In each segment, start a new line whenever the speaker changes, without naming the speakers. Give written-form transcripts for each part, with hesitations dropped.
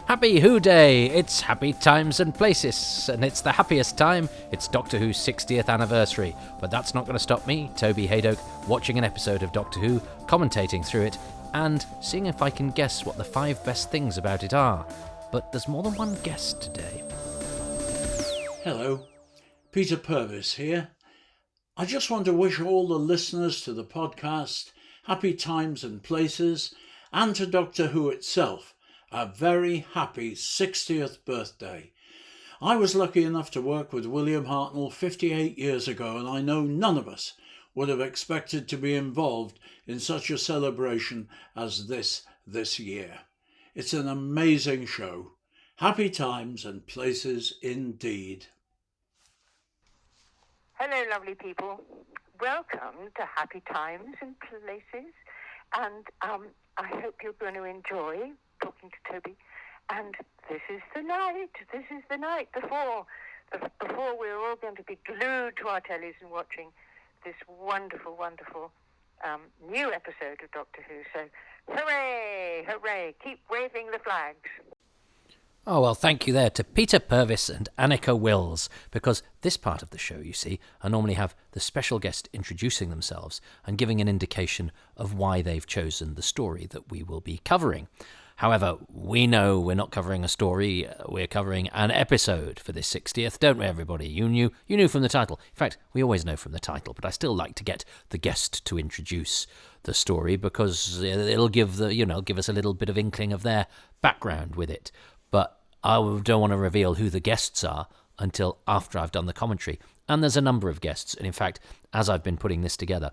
Happy Who Day! It's happy times and places, and it's the happiest time. It's Doctor Who's 60th anniversary, but that's not going to stop me, Toby Haydock, watching an episode of Doctor Who, commentating through it, and seeing if I can guess what the 5 best things about it are. But there's more than one guest today.
Hello, Peter Purvis here. I just want to wish all the listeners to the podcast, happy times and places, and to Doctor Who itself, a very happy 60th birthday. I was lucky enough to work with William Hartnell 58 years ago, and I know none of us would have expected to be involved in such a celebration as this year. It's an amazing show. Happy times and places indeed.
Hello, lovely people. Welcome to Happy Times and Places. And I hope you're going to enjoy talking to Toby. And this is the night before we're all going to be glued to our tellies and watching this wonderful, wonderful new episode of Doctor Who. So hooray, hooray, keep waving the flags.
Oh, well, thank you there to Peter Purvis and Annika Wills, because this part of the show, you see, I normally have the special guest introducing themselves and giving an indication of why they've chosen the story that we will be covering. However, we know we're not covering a story, we're covering an episode for this 60th, don't we, everybody? You knew from the title. In fact, we always know from the title, but I still like to get the guest to introduce the story because it'll give us a little bit of inkling of their background with it. But I don't want to reveal who the guests are until after I've done the commentary. And there's a number of guests, and in fact, as I've been putting this together,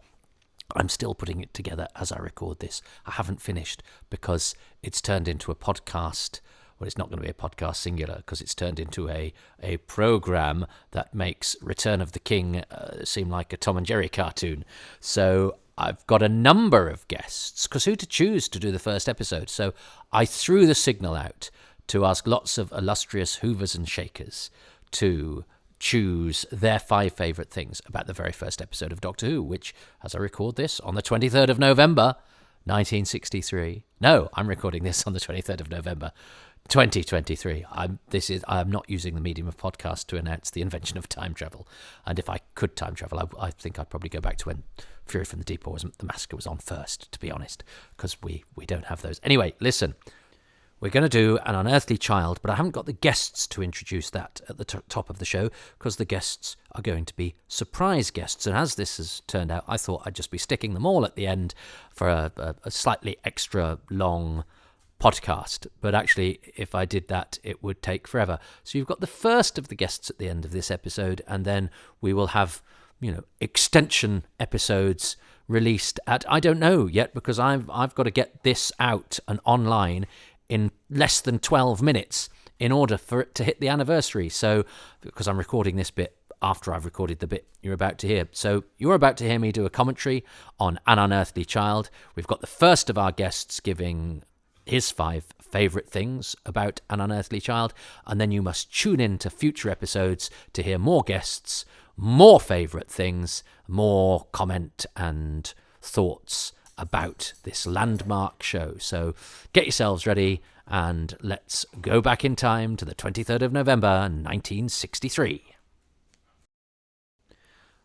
I'm still putting it together as I record this. I haven't finished because it's turned into a podcast. Well, it's not going to be a podcast singular because it's turned into a program that makes Return of the King seem like a Tom and Jerry cartoon. So I've got a number of guests because who to choose to do the first episode? So I threw the signal out to ask lots of illustrious Hoovers and Shakers to choose their 5 favourite things about the very first episode of Doctor Who, which, as I record this, on the 23rd of November, 1963. No, I'm recording this on the 23rd of November, 2023. I'm not using the medium of podcast to announce the invention of time travel. And if I could time travel, I think I'd probably go back to when Fury from the Deep or The Massacre was on first, to be honest, because we don't have those. Anyway, listen. We're going to do An Unearthly Child, but I haven't got the guests to introduce that at the top of the show because the guests are going to be surprise guests. And as this has turned out, I thought I'd just be sticking them all at the end for a slightly extra long podcast. But actually, if I did that, it would take forever. So you've got the first of the guests at the end of this episode, and then we will have, extension episodes released at, I don't know yet, because I've got to get this out and online in less than 12 minutes in order for it to hit the anniversary. So, because I'm recording this bit after I've recorded the bit you're about to hear. So, you're about to hear me do a commentary on An Unearthly Child. We've got the first of our guests giving his 5 favourite things about An Unearthly Child, and then you must tune in to future episodes to hear more guests, more favourite things, more comment and thoughts about this landmark show. So get yourselves ready and let's go back in time to the 23rd of November 1963.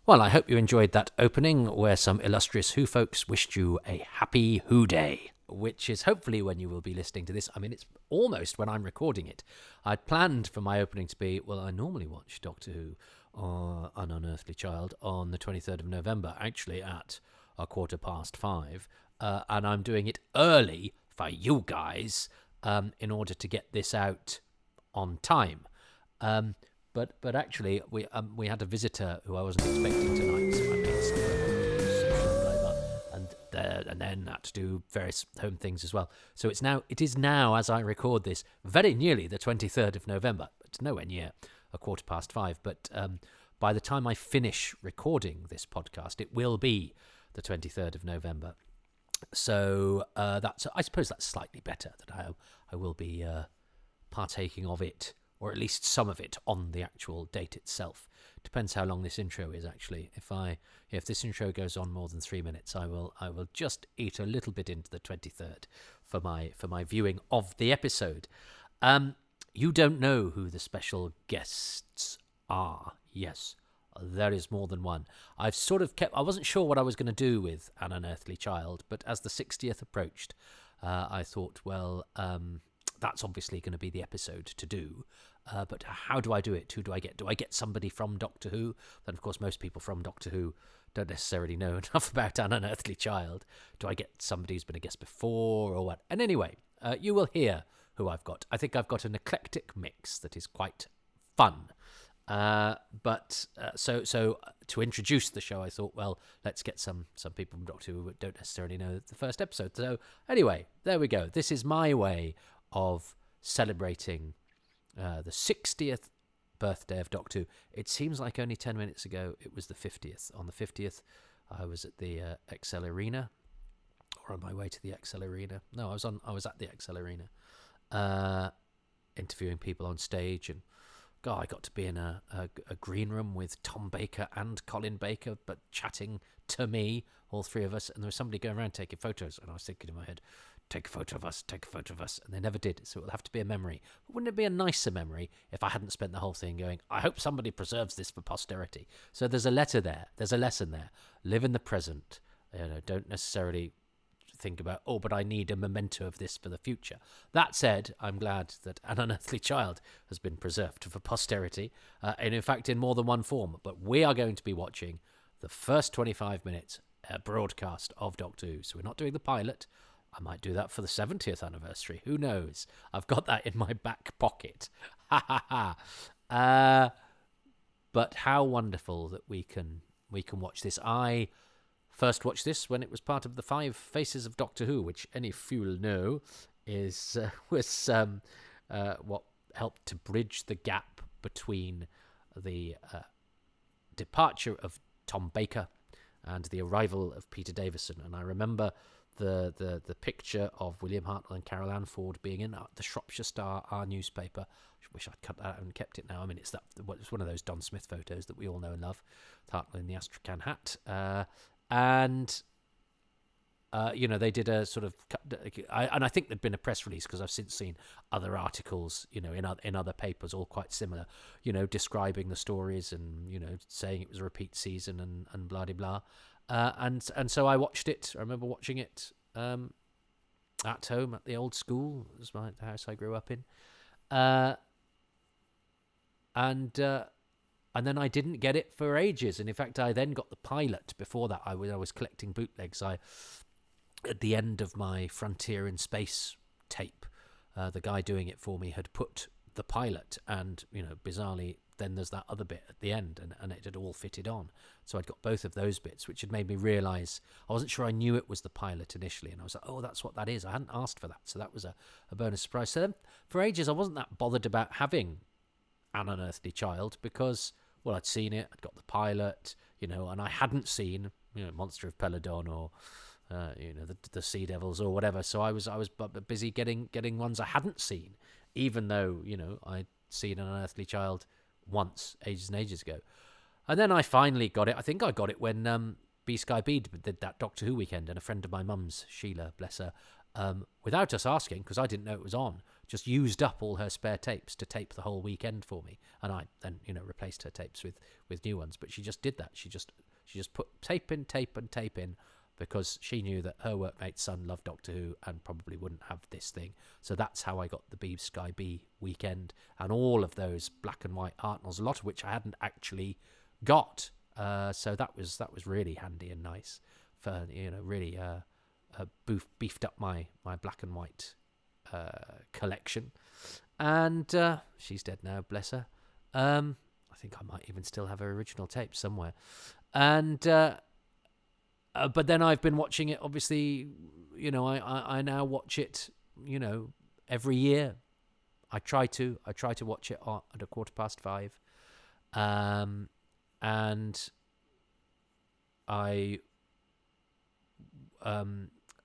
Well, I hope you enjoyed that opening where some illustrious Who folks wished you a happy Who Day, which is hopefully when you will be listening to this. I mean, it's almost when I'm recording it. I'd planned for my opening to be, well, I normally watch Doctor Who or An Unearthly Child on the 23rd of November, actually at 5:15, and I'm doing it early for you guys in order to get this out on time. But actually, we had a visitor who I wasn't expecting tonight, so I made some and then had to do various home things as well. So it is now, as I record this, very nearly the 23rd of November. It's nowhere near 5:15, but by the time I finish recording this podcast, it will be the 23rd of November. So I suppose that's slightly better, that I will be partaking of it, or at least some of it, on the actual date itself. Depends how long this intro is, actually. If this intro goes on more than 3 minutes, I will just eat a little bit into the 23rd for my viewing of the episode. You don't know who the special guests are. Yes, there is more than one. I've sort of kept... I wasn't sure what I was going to do with An Unearthly Child, but as the 60th approached, I thought, well, that's obviously going to be the episode to do. But how do I do it? Who do I get? Do I get somebody from Doctor Who? Then, of course, most people from Doctor Who don't necessarily know enough about An Unearthly Child. Do I get somebody who's been a guest before or what? And anyway, you will hear who I've got. I think I've got an eclectic mix that is quite fun. So to introduce the show, I thought, well, let's get some people from Doctor Who who don't necessarily know the first episode. So anyway, there we go. This is my way of celebrating the 60th birthday of Doctor Who. It seems like only 10 minutes ago it was the 50th. On the 50th, I was at the XL Arena, or on my way to the XL Arena. No, I was at the XL Arena, interviewing people on stage, and God, I got to be in a green room with Tom Baker and Colin Baker, but chatting to me, all three of us, and there was somebody going around taking photos, and I was thinking in my head, take a photo of us, and they never did, so it'll have to be a memory. But wouldn't it be a nicer memory if I hadn't spent the whole thing going, I hope somebody preserves this for posterity? So there's a letter there, there's a lesson there. Live in the present, don't necessarily think about, but I need a memento of this for the future. That said, I'm glad that An Unearthly Child has been preserved for posterity, and in fact in more than one form. But we are going to be watching the first 25 minutes broadcast of Doctor Who. So we're not doing the pilot. I might do that for the 70th anniversary. Who knows? I've got that in my back pocket. Ha ha ha. But how wonderful that we can watch this. I first watched this when it was part of the 5 Faces of Doctor Who, which any fool know was what helped to bridge the gap between the departure of Tom Baker and the arrival of Peter Davison. And I remember the picture of William Hartnell and Carol Ann Ford being in the Shropshire Star, our newspaper. I wish I'd cut that out and kept it now. I mean, it's one of those Don Smith photos that we all know and love, Hartnell in the Astrakhan hat. They did a sort of, and I think there'd been a press release, because I've since seen other articles, in other papers, all quite similar, describing the stories and, saying it was a repeat season and blah, blah, blah. And so I watched it. I remember watching it at home at the old school. It was the house I grew up in. And then I didn't get it for ages. And in fact, I then got the pilot. Before that, I was collecting bootlegs. At the end of my Frontier in Space tape, the guy doing it for me had put the pilot, and bizarrely, then there's that other bit at the end, and it had all fitted on. So I'd got both of those bits, which had made me realise I wasn't sure I knew it was the pilot initially, and I was like, oh, that's what that is. I hadn't asked for that, so that was a bonus surprise. So then, for ages, I wasn't that bothered about having An Unearthly Child, because, well, I'd seen it, I'd got the pilot, and I hadn't seen, Monster of Peladon or the Sea Devils or whatever. So I was busy getting ones I hadn't seen, even though I'd seen An Unearthly Child once ages and ages ago. And then I finally got it. I think I got it when B Sky B did that Doctor Who weekend, and a friend of my mum's, Sheila, bless her, without us asking, because I didn't know it was on, just used up all her spare tapes to tape the whole weekend for me. And I then replaced her tapes with new ones. But she just did that. She just put tape in, because she knew that her workmate's son loved Doctor Who and probably wouldn't have this thing. So that's how I got the B Sky B weekend and all of those black and white Hartnells, a lot of which I hadn't actually got. So that was really handy and nice for really beefed up my black and white collection. And she's dead now, bless her. I think I might even still have her original tape somewhere. And but then I've been watching it, obviously, I now watch it, every year. I try to watch it at 5:15. And I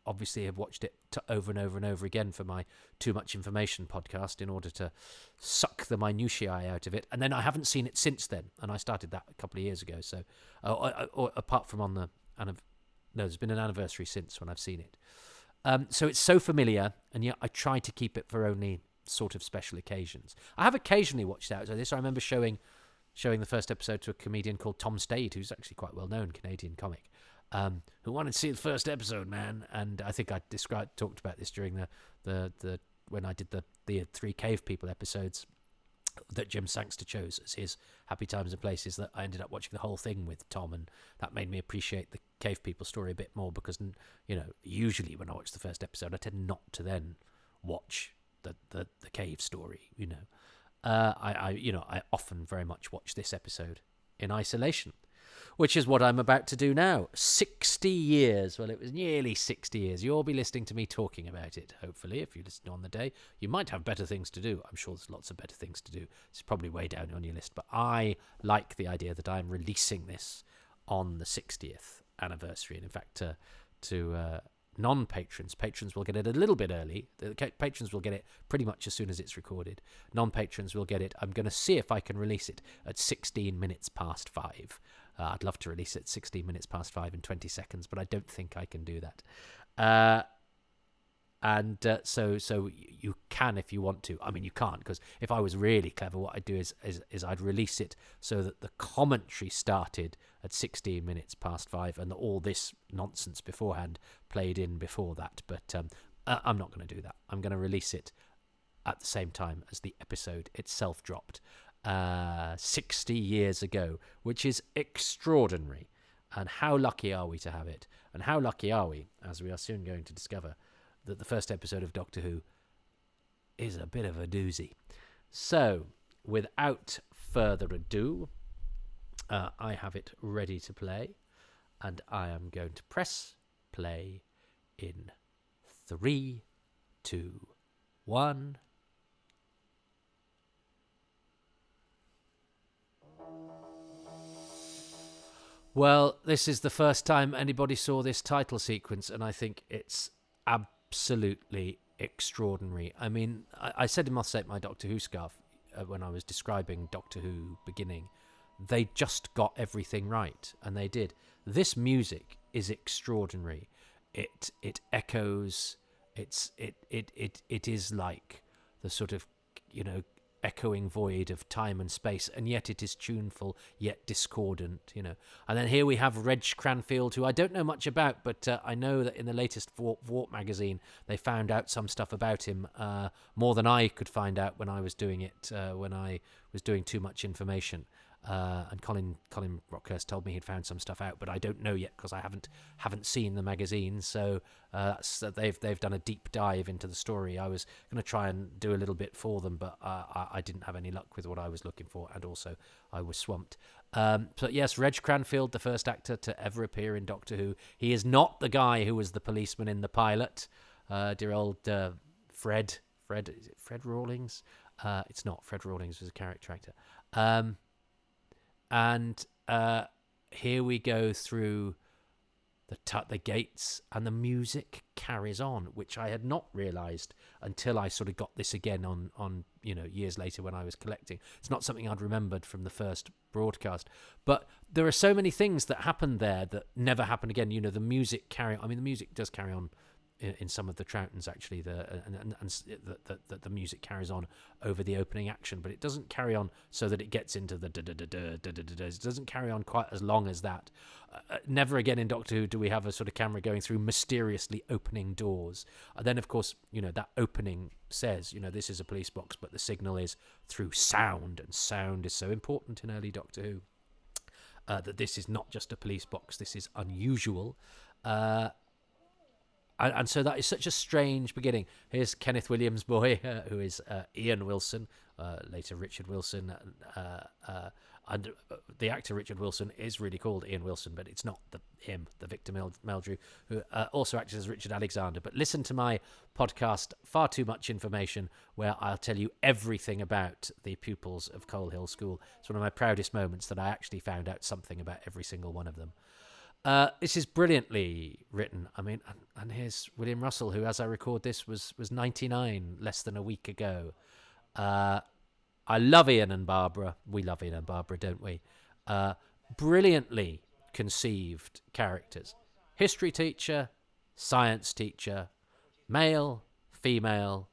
obviously have watched it over and over and over again for my Too Much Information podcast, in order to suck the minutiae out of it. And then I haven't seen it since then, and I started that a couple of years ago. So or apart from on the there's been an anniversary since when I've seen it. So it's so familiar, and yet I try to keep it for only sort of special occasions. I have occasionally watched out of this. I remember showing the first episode to a comedian called Tom Stade, who's actually quite well known Canadian comic, who wanted to see the first episode, man. And I think I talked about this during the when I did the 3 Cave People episodes that Jim Sangster chose as his Happy Times and Places, that I ended up watching the whole thing with Tom, and that made me appreciate the Cave People story a bit more, because, you know, usually when I watch the first episode, I tend not to then watch the cave story, you know. I often very much watch this episode in isolation, which is what I'm about to do now. 60 years. Well, it was nearly 60 years. You'll be listening to me talking about it, hopefully, if you listen on the day. You might have better things to do. I'm sure there's lots of better things to do. It's probably way down on your list. But I like the idea that I'm releasing this on the 60th anniversary. And in fact, to non-patrons, patrons will get it a little bit early. The patrons will get it pretty much as soon as it's recorded. Non-patrons will get it. I'm going to see if I can release it at 16 minutes past 5. I'd love to release it 16 minutes past 5 in 20 seconds, but I don't think I can do that. So you can if you want to. I mean, you can't, because if I was really clever, what I'd do is I'd release it so that the commentary started at 16 minutes past 5 and all this nonsense beforehand played in before that. But I'm not going to do that. I'm going to release it at the same time as the episode itself dropped 60 years ago, which is extraordinary. And how lucky are we to have it? And how lucky are we, as we are soon going to discover, that the first episode of Doctor Who is a bit of a doozy. So, without further ado, I have it ready to play, and I am going to press play in 3, 2, 1. Well, this is the first time anybody saw this title sequence, and I think it's absolutely extraordinary. I mean, I said in Moth Ate My Doctor Who Scarf when I was describing Doctor Who beginning, they just got everything right, and they did. This music is extraordinary. It echoes. It is like the sort of, you know, echoing void of time and space, and yet it is tuneful, yet discordant, you know. And then here we have Reg Cranfield, who I don't know much about, but I know that in the latest Warp magazine, they found out some stuff about him, more than I could find out when I was doing it, when I was doing Too Much Information. And Colin Rockhurst told me he'd found some stuff out, but I don't know yet because I haven't seen the magazine. So they've done a deep dive into the story. I was going to try and do a little bit for them, but I didn't have any luck with what I was looking for, and also I was swamped. So yes, Reg Cranfield, the first actor to ever appear in Doctor Who. He is not the guy who was the policeman in the pilot. Dear old Fred. Is it Fred Rawlings? It's not. Fred Rawlings was a character actor. And here we go through the gates, and the music carries on, which I had not realised until I sort of got this again on years later when I was collecting. It's not something I'd remembered from the first broadcast, but there are so many things that happened there that never happen again. You know, the music the music does carry on in some of the Troughtons, actually, the music carries on over the opening action, but it doesn't carry on so that it gets into the it doesn't carry on quite as long as that. Never again in Doctor Who do we have a sort of camera going through mysteriously opening doors. And then, of course, that opening says, this is a police box, but the signal is through sound, and sound is so important in early Doctor Who that this is not just a police box. This is unusual. And so that is such a strange beginning. Here's Kenneth Williams' boy, who is Ian Wilson, later Richard Wilson. And the actor Richard Wilson is really called Ian Wilson, but it's not the Victor Meldrew, who also acted as Richard Alexander. But listen to my podcast, Far Too Much Information, where I'll tell you everything about the pupils of Coal Hill School. It's one of my proudest moments that I actually found out something about every single one of them. This is brilliantly written. I mean, and here's William Russell, who, as I record this, was 99 less than a week ago. I love Ian and Barbara. We love Ian and Barbara, don't we? Brilliantly conceived characters. History teacher, science teacher, male, female,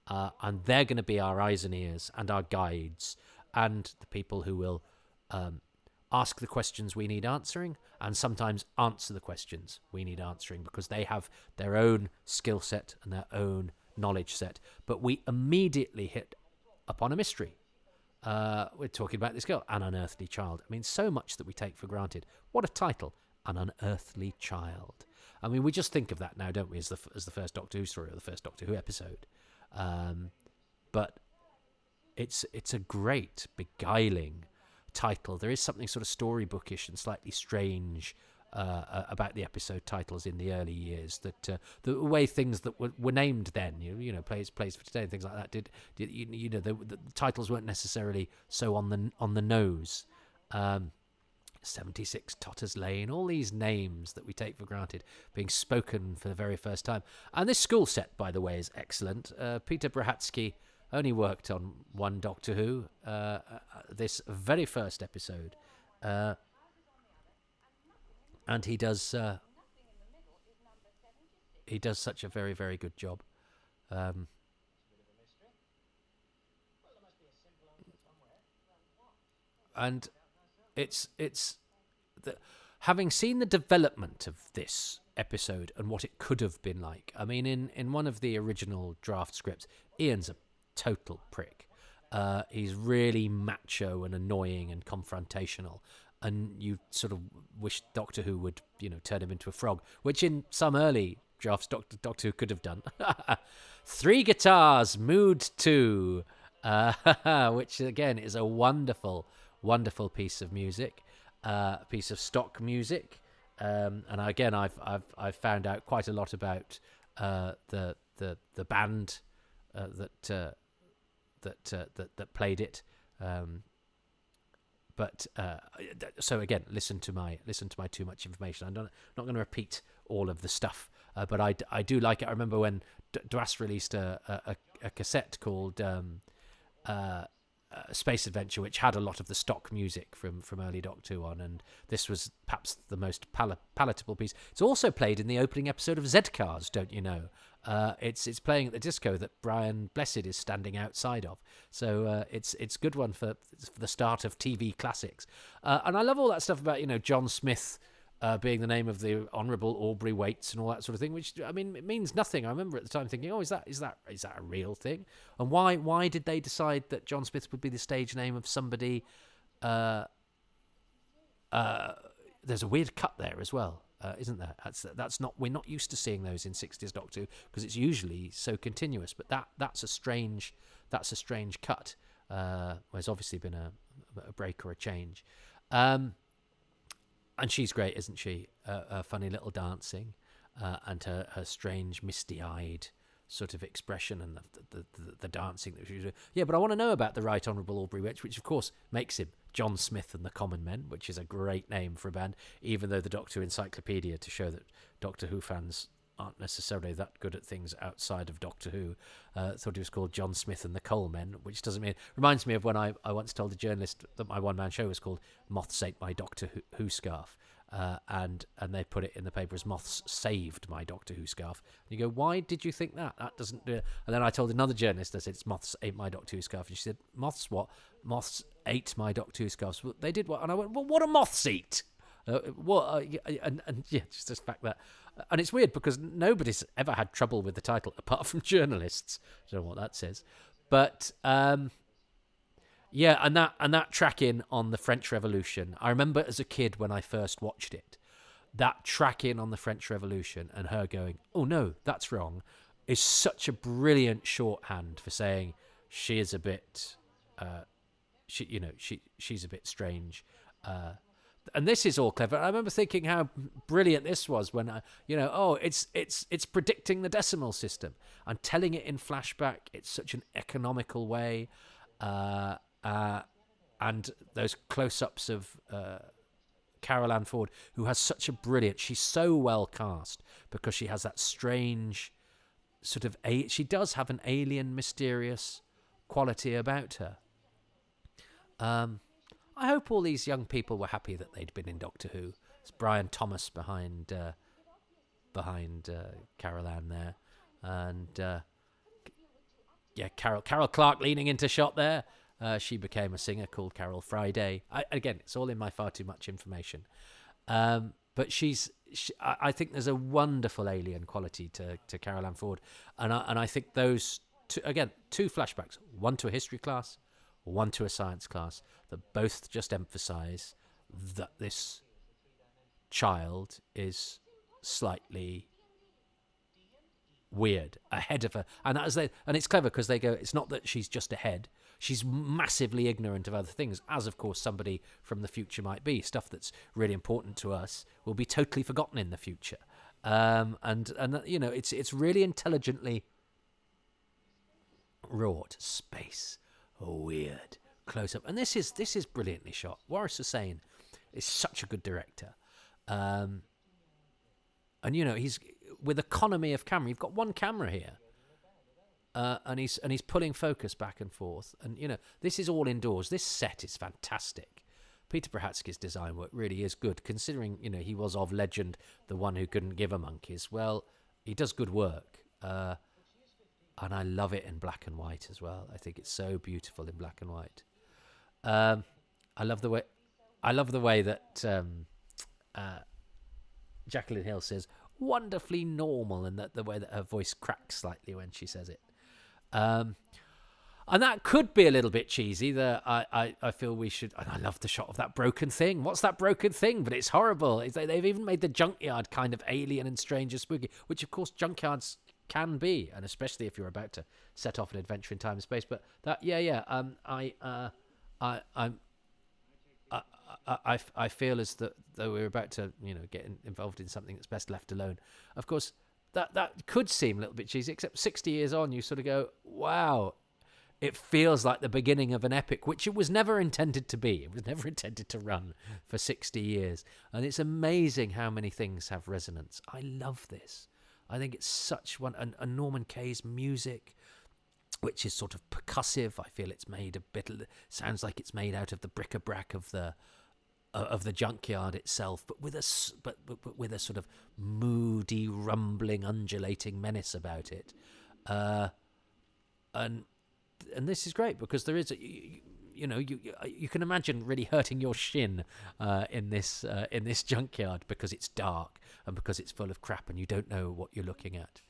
and they're going to be our eyes and ears and our guides and the people who will ask the questions we need answering and sometimes answer the questions we need answering, because they have their own skill set and their own knowledge set. But we immediately hit upon a mystery. We're talking about this girl, An Unearthly Child. I mean, so much that we take for granted. What a title, An Unearthly Child. I mean, we just think of that now, don't we, as the first Doctor Who story or the first Doctor Who episode. But it's a great, beguiling title. There is something sort of storybookish and slightly strange about the episode titles in the early years. That the way things that were named then, you know, plays for today and things like that. The titles weren't necessarily so on the nose. 76 Totters Lane, all these names that we take for granted being spoken for the very first time. And this school set, by the way, is excellent. Peter Brahatsky only worked on one Doctor Who, this very first episode. And he does such a very, very good job. And it's having seen the development of this episode and what it could have been like. I mean, in one of the original draft scripts, Ian's a total prick. He's really macho and annoying and confrontational, and you sort of wish Doctor Who would, turn him into a frog, which in some early drafts Doctor Who could have done. 3 Guitars, Mood 2, which again is a wonderful, wonderful piece of music, piece of stock music, and again I've found out quite a lot about the band that played it. But so again, listen to my too much information. I'm not going to repeat all of the stuff, but I do like it. I remember when Dwas released a cassette called Space Adventure, which had a lot of the stock music from early Doctor Who on, and this was perhaps the most palatable piece. It's also played in the opening episode of Z-Cars, don't you know? It's playing at the disco that Brian Blessed is standing outside of. So it's a good one for the start of TV classics. And I love all that stuff about, John Smith being the name of the Honourable Aubrey Waits and all that sort of thing, which, I mean, it means nothing. I remember at the time thinking, is that a real thing? And why did they decide that John Smith would be the stage name of somebody? There's a weird cut there as well. Isn't there? That's not. We're not used to seeing those in 60s Doctor Who because it's usually so continuous. But that's a strange cut. There's obviously been a break or a change, and she's great, isn't she? Her funny little dancing, and her strange misty-eyed sort of expression and the dancing that she was doing. Yeah, but I want to know about the Right Honourable Aubrey Waits, which of course makes him John Smith and the Common Men, which is a great name for a band, even though the Doctor Who Encyclopedia, to show that Doctor Who fans aren't necessarily that good at things outside of Doctor Who, thought it was called John Smith and the Coal Men, which reminds me of when I once told a journalist that my one-man show was called Moths Ate My Doctor Who Scarf. And they put it in the paper as Moths Saved My Doctor Who Scarf. And you go, why did you think that? That doesn't do it. And then I told another journalist, I said, it's Moths Ate My Doctor Who Scarf. And she said, Moths what? Moths ate my Doctor Who scarves. Well, they did what? And I went, well, what do moths eat? Just the fact that... And it's weird because nobody's ever had trouble with the title apart from journalists. I don't know what that says. But... yeah, and that track in on the French Revolution. I remember as a kid when I first watched it, that track in on the French Revolution and her going, "Oh no, that's wrong," is such a brilliant shorthand for saying she is a bit, she's a bit strange. And this is all clever. I remember thinking how brilliant this was when it's predicting the decimal system and telling it in flashback. It's such an economical way. And those close-ups of Carol Ann Ford, who has such a brilliant... She's so well cast because she has that strange sort of... She does have an alien, mysterious quality about her. I hope all these young people were happy that they'd been in Doctor Who. It's Brian Thomas behind Carol Ann there. And... Carol Clark leaning into shot there. She became a singer called Carol Friday. Again, it's all in my far too much information. But I think there's a wonderful alien quality to Carol Ann Ford, and I think those two flashbacks, one to a history class, one to a science class, that both just emphasise that this child is slightly weird, ahead of her, and it's clever because they go, it's not that she's just ahead, she's massively ignorant of other things, as of course somebody from the future might be. Stuff that's really important to us will be totally forgotten in the future, and it's really intelligently wrought. Space, weird, close up, and this is brilliantly shot. Waris Hussein is such a good director, and he's with economy of camera. You've got one camera here, and he's pulling focus back and forth. And this is all indoors. This set is fantastic. Peter Prohatsky's design work really is good, considering he was of legend, the one who couldn't give a monkeys. Well, he does good work, and I love it in black and white as well. I think it's so beautiful in black and white. I love the way that Jacqueline Hill says wonderfully normal, and that the way that her voice cracks slightly when she says it, and that could be a little bit cheesy. I feel we should, and I love the shot of that broken thing. What's that broken thing? But it's horrible. They've even made the junkyard kind of alien and strange and spooky, which of course junkyards can be, and especially if you're about to set off an adventure in time and space. But that I feel as though we're about to, get involved in something that's best left alone. Of course, that could seem a little bit cheesy, except 60 years on, you sort of go, wow, it feels like the beginning of an epic, which it was never intended to be. It was never intended to run for 60 years. And it's amazing how many things have resonance. I love this. I think it's such one. And Norman Kay's music, which is sort of percussive. I feel it's made sounds like it's made out of the bric-a-brac of the junkyard itself, but with a sort of moody, rumbling, undulating menace about it. And this is great because there is you can imagine really hurting your shin in this junkyard because it's dark and because it's full of crap and you don't know what you're looking at.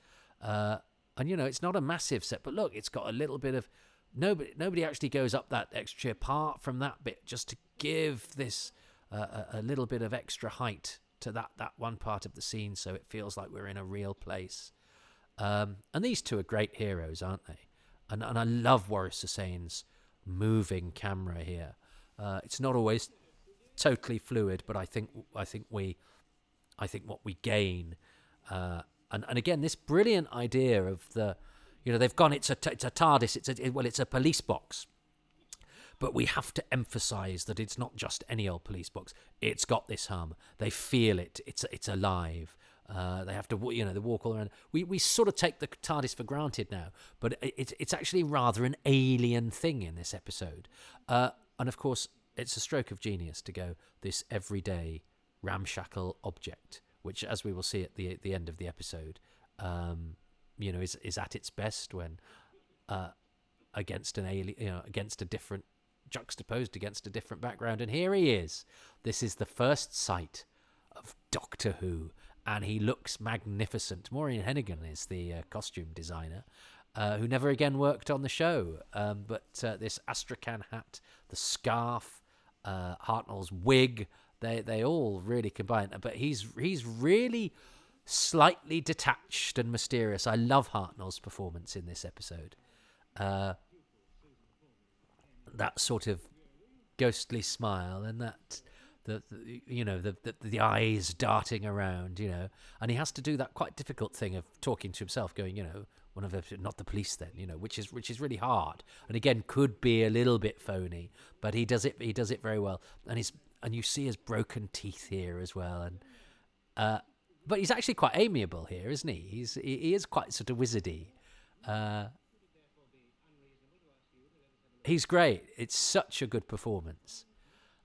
And it's not a massive set, but look, it's got a little bit of nobody actually goes up that extra apart from that bit just to give this a little bit of extra height to that one part of the scene, so it feels like we're in a real place. And these two are great heroes, aren't they? And I love Waris Hussein's moving camera here. It's not always totally fluid, but I think what we gain. And again, this brilliant idea of they've gone. It's a TARDIS. It's a police box, but we have to emphasise that it's not just any old police box. It's got this hum. They feel it. It's alive. They have to, they walk all around. We sort of take the TARDIS for granted now, but it's actually rather an alien thing in this episode. And of course, it's a stroke of genius to go this everyday ramshackle object, which, as we will see at the end of the episode, is at its best when against an alien, juxtaposed against a different background. And here he is. This is the first sight of Doctor Who, and he looks magnificent. Maureen Hennigan is the costume designer, who never again worked on the show. But this Astrakhan hat, the scarf, Hartnell's wig, they all really combine. But he's really slightly detached and mysterious. I love Hartnell's performance in this episode. That sort of ghostly smile and that the eyes darting around, and he has to do that quite difficult thing of talking to himself, going, one of them, not the police then, which is really hard, and again could be a little bit phony, but he does it very well, and you see his broken teeth here as well, and but he's actually quite amiable here, isn't he? He is quite sort of wizardy. He's great. It's such a good performance.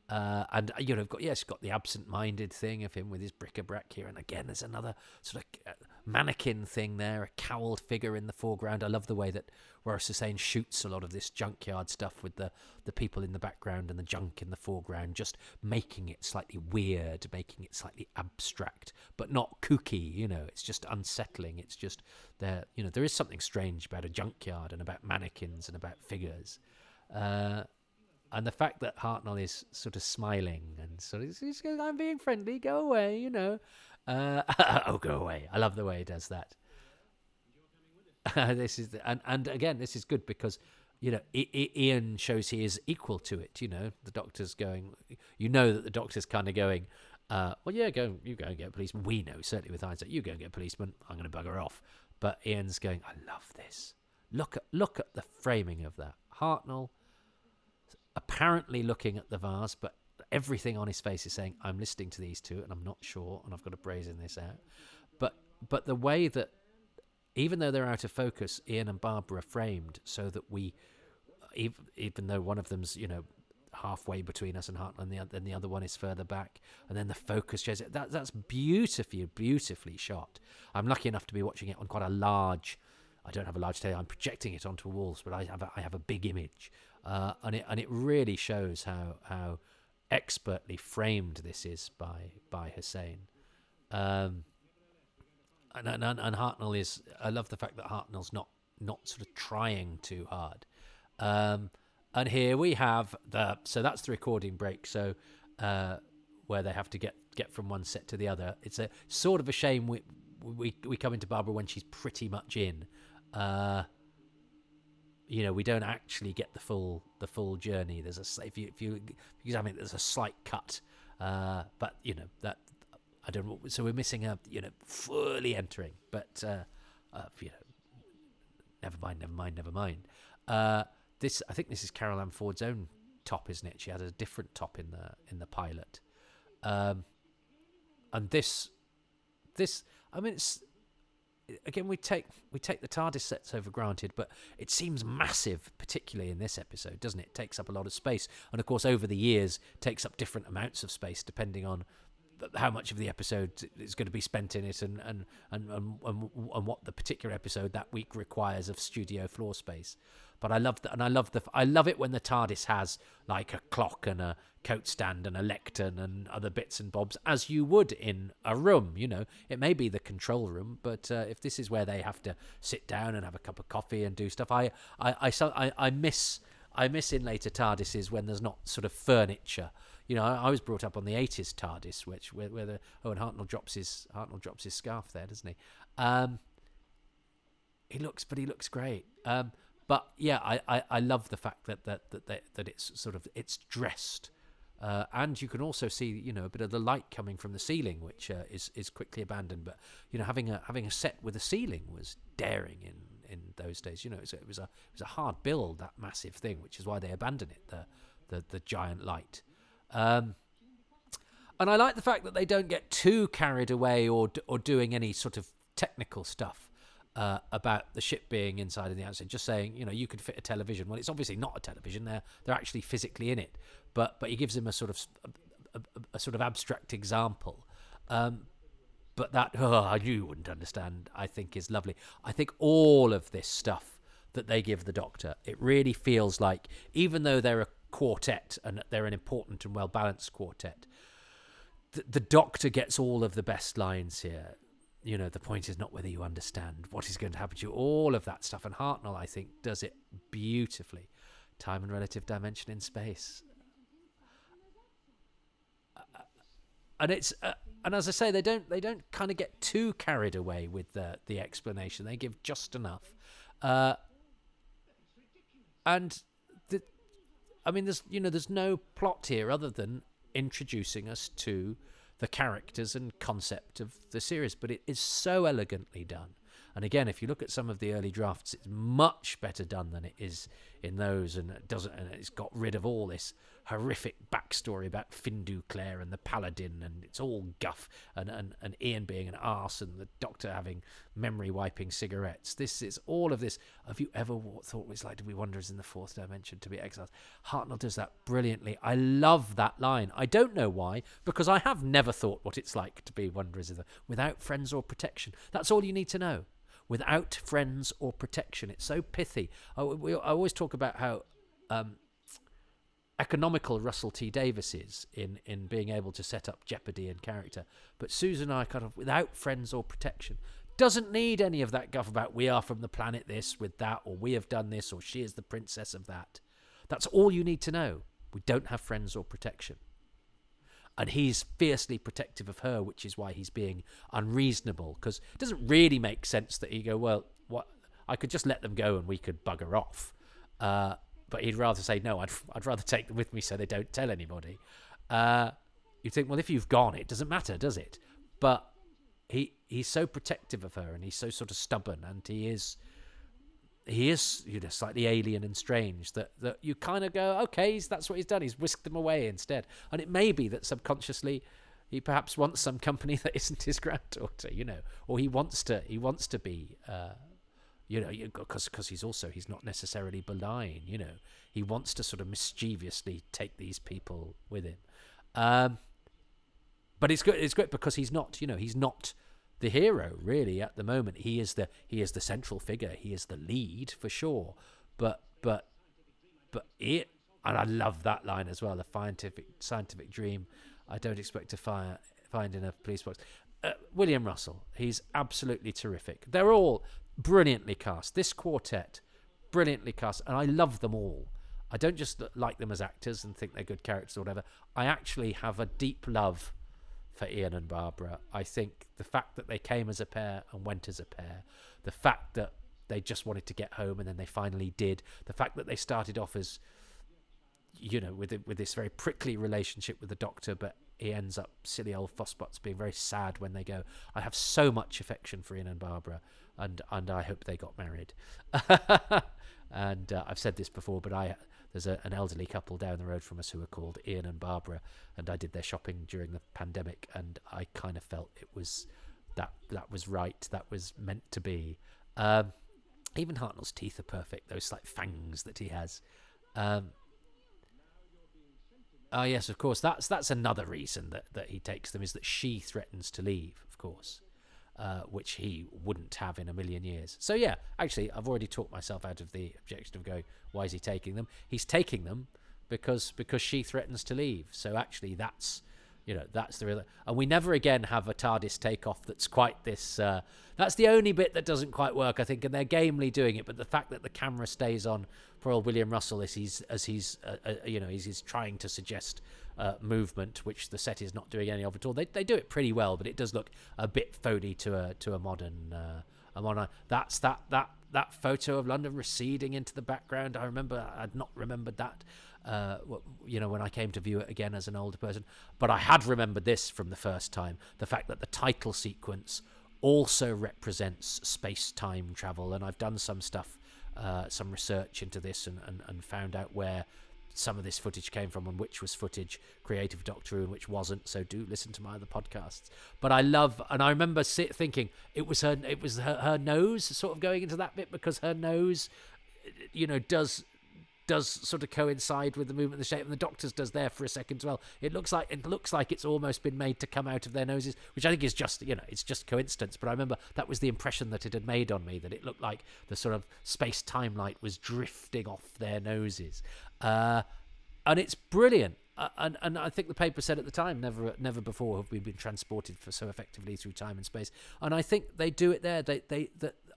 And got the absent-minded thing of him with his bric-a-brac here, and again there's another sort of mannequin thing there, a cowled figure in the foreground. I love the way that Waris Hussein shoots a lot of this junkyard stuff with the people in the background and the junk in the foreground, just making it slightly weird, making it slightly abstract, but not kooky, you know. It's just unsettling. It's just there, you know, there is something strange about a junkyard and about mannequins and about figures. And the fact that Hartnell is sort of smiling and sort of, he's going, I'm being friendly, go away, you know. Oh, go away. I love the way he does that. This is and again, this is good because, you know, Ian shows he is equal to it. You know, the doctor's going, you know, that the doctor's kind of going, well, yeah, you go and get a policeman. We know, certainly with hindsight, you go and get a policeman. I'm going to bugger off. But Ian's going, I love this. Look at the framing of that. Hartnell apparently looking at the vase, but everything on his face is saying, I'm listening to these two and I'm not sure and I've got to brazen this out. But the way that, even though they're out of focus, Ian and Barbara are framed so that we, even though one of them's, you know, halfway between us and Hartnell and the other one is further back, and then the focus shows it. That's beautifully shot. I'm lucky enough to be watching it on quite a large, I don't have a large table, I'm projecting it onto walls, but I have a big image. And it really shows how expertly framed this is by Hussein. And Hartnell is, I love the fact that Hartnell's not sort of trying too hard. And here we have so that's the recording break. So where they have to get from one set to the other. It's a sort of a shame we come into Barbara when she's pretty much in. You know, we don't actually get the full journey. There's if you examine it, there's a slight cut, but you know that I don't know. So we're missing a, you know, fully entering, but you know, never mind. This, I think this is Carol Ann Ford's own top, isn't it? She had a different top in the pilot, and this, I mean, it's. Again, we take the TARDIS sets over granted, but it seems massive, particularly in this episode, doesn't it? It takes up a lot of space, and of course, over the years, takes up different amounts of space depending on how much of the episode is going to be spent in it, and what the particular episode that week requires of studio floor space. But I love that, and I love it when the TARDIS has like a clock and a coat stand and a lectern and other bits and bobs, as you would in a room. You know, it may be the control room, but if this is where they have to sit down and have a cup of coffee and do stuff, I miss in later TARDISes when there's not sort of furniture. You know, I was brought up on the 80s TARDIS, where and Hartnell drops his scarf there, doesn't he? He looks great. But yeah, I love the fact that it's sort of, it's dressed, and you can also see, you know, a bit of the light coming from the ceiling, which is quickly abandoned. But you know, having a set with a ceiling was daring in those days. You know, it was a hard build, that massive thing, which is why they abandoned it, the giant light. And I like the fact that they don't get too carried away or doing any sort of technical stuff about the ship being inside and the outside. Just saying, you know, you could fit a television. Well, it's obviously not a television. They're actually physically in it. But he gives him a sort of abstract example. But that, you wouldn't understand, I think is lovely. I think all of this stuff that they give the Doctor, it really feels like, even though they're a quartet and they're an important and well-balanced quartet, the Doctor gets all of the best lines here. You know, the point is not whether you understand what is going to happen to you, all of that stuff. And Hartnell, I think, does it beautifully. Time and relative dimension in space. And it's and as I say, they don't kind of get too carried away with the explanation. They give just enough. And I mean, there's no plot here other than introducing us to the characters and concept of the series, but it is so elegantly done. And again, if you look at some of the early drafts, it's much better done than it is in those, and it's got rid of all this horrific backstory about Findu Clare and the Paladin, and it's all guff, and Ian being an arse, and the Doctor having memory wiping cigarettes. This is all of this. Have you ever thought it was like to be wanderers in the fourth dimension, to be exiles? Hartnell does that brilliantly. I love that line. I don't know why, because I have never thought what it's like to be wanderers without friends or protection. That's all you need to know. Without friends or protection. It's so pithy. I always talk about how economical Russell T Davies is in being able to set up jeopardy and character. But Susan and I kind of, without friends or protection, doesn't need any of that guff about we are from the planet this with that, or we have done this, or she is the princess of that. That's all you need to know. We don't have friends or protection. And he's fiercely protective of her, which is why he's being unreasonable, because it doesn't really make sense that he go, well, what? I could just let them go and we could bugger off. But he'd rather say, no, I'd rather take them with me so they don't tell anybody. You think, well, if you've gone, it doesn't matter, does it? But he's so protective of her, and he's so sort of stubborn, and he is slightly alien and strange, that you kind of go, okay, that's what he's done. He's whisked them away instead. And it may be that subconsciously he perhaps wants some company that isn't his granddaughter, or he wants to be, because he's not necessarily benign, He wants to sort of mischievously take these people with him. But it's good. It's great because he's not the hero really at the moment. He is the central figure. He is the lead for sure. But and I love that line as well. The scientific dream I don't expect to find in a police box. William Russell, he's absolutely terrific. They're all brilliantly cast. This quartet, brilliantly cast, and I love them all. I don't just like them as actors and think they're good characters or whatever. I actually have a deep love for Ian and Barbara. I think the fact that they came as a pair and went as a pair, the fact that they just wanted to get home and then they finally did, the fact that they started off as, with this very prickly relationship with the Doctor, but he ends up, silly old Fussbutts, being very sad when they go. I have so much affection for Ian and Barbara, and I hope they got married. And I've said this before, but there's an elderly couple down the road from us who are called Ian and Barbara, and I did their shopping during the pandemic, and I kind of felt it was that was right, that was meant to be. Even Hartnell's teeth are perfect, those like fangs that he has. Oh yes, of course. That's another reason that he takes them, is that she threatens to leave, of course, which he wouldn't have in a million years. So yeah, actually, I've already talked myself out of the objection of going, why is he taking them? He's taking them because she threatens to leave. So actually, that's the real. And we never again have a TARDIS takeoff that's quite this. That's the only bit that doesn't quite work, I think, and they're gamely doing it. But the fact that the camera stays on poor old William Russell as he's trying to suggest movement, which the set is not doing any of at all. They do it pretty well, but it does look a bit phony to a modern. That's that photo of London receding into the background. I'd not remembered that. When I came to view it again as an older person, but I had remembered this from the first time, the fact that the title sequence also represents space-time travel, and I've done some stuff, some research into this and found out where some of this footage came from and which was footage creative Doctor Who and which wasn't, so do listen to my other podcasts. But I remember thinking it was her nose sort of going into that bit, because her nose does sort of coincide with the movement of the shape, and the Doctor's does there for a second as well. It looks like it's almost been made to come out of their noses, which I think is just it's just coincidence. But I remember that was the impression that it had made on me, that it looked like the sort of space-time light was drifting off their noses, and it's brilliant. And I think the paper said at the time, never before have we been transported so effectively through time and space. And I think they do it there.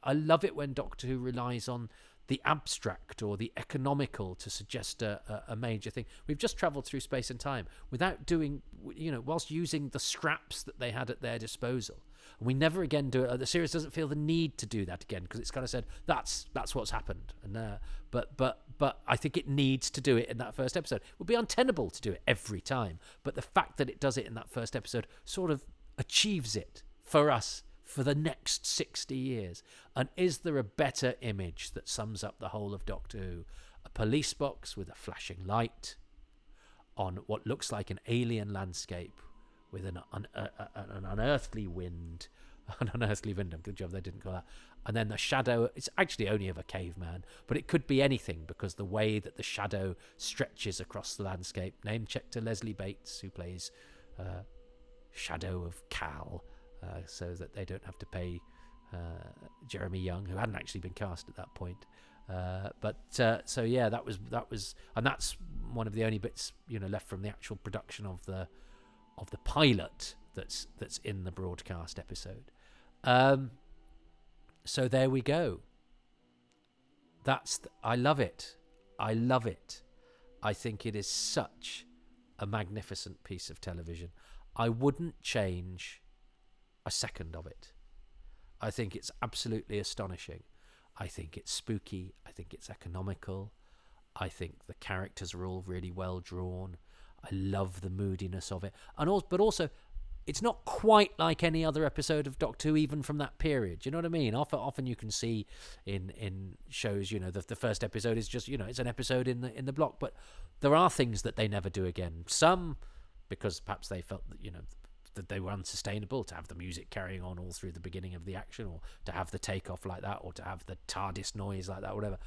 I love it when Doctor Who relies on the abstract or the economical to suggest a major thing. We've just travelled through space and time without doing, whilst using the scraps that they had at their disposal. And we never again do it. The series doesn't feel the need to do that again, because it's kind of said that's what's happened. And but I think it needs to do it in that first episode. It would be untenable to do it every time, but the fact that it does it in that first episode sort of achieves it for us for the next 60 years. And is there a better image that sums up the whole of Doctor Who a police box with a flashing light on what looks like an alien landscape with an unearthly wind. An unearthly wind, good job they didn't call that. And then the shadow, it's actually only of a caveman, but it could be anything because the way that the shadow stretches across the landscape. Name check to Leslie Bates, who plays Shadow of Cal, so that they don't have to pay Jeremy Young, who hadn't actually been cast at that point. So yeah, that was, and that's one of the only bits left from the actual production of the pilot that's in the broadcast episode. So there we go. I love it. I think it is such a magnificent piece of television. I wouldn't change a second of it. I think it's absolutely astonishing. I think it's spooky. I think it's economical. I think the characters are all really well drawn. I love the moodiness of it. But also, it's not quite like any other episode of Doctor Who, even from that period. You know what I mean? Often you can see in shows, the first episode is just, it's an episode in the block. But there are things that they never do again. Some because perhaps they felt that, that they were unsustainable to have the music carrying on all through the beginning of the action, or to have the takeoff like that, or to have the TARDIS noise like that, whatever.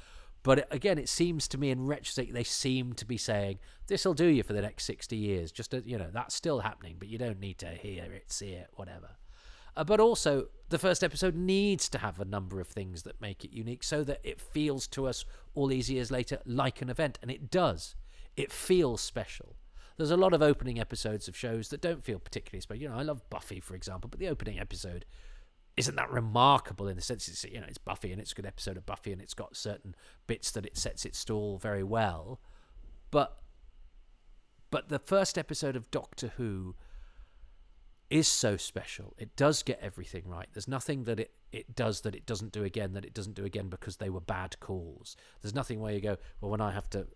But again, it seems to me in retrospect, they seem to be saying, this'll do you for the next 60 years. Just, that's still happening, but you don't need to hear it, see it, whatever. But also, the first episode needs to have a number of things that make it unique so that it feels to us all these years later like an event. And it does. It feels special. There's a lot of opening episodes of shows that don't feel particularly special. I love Buffy, for example, but the opening episode isn't that remarkable in the sense it's Buffy and it's a good episode of Buffy and it's got certain bits that it sets its stall very well. But the first episode of Doctor Who is so special. It does get everything right. There's nothing that it does that it doesn't do again because they were bad calls. There's nothing where you go, well, when I have to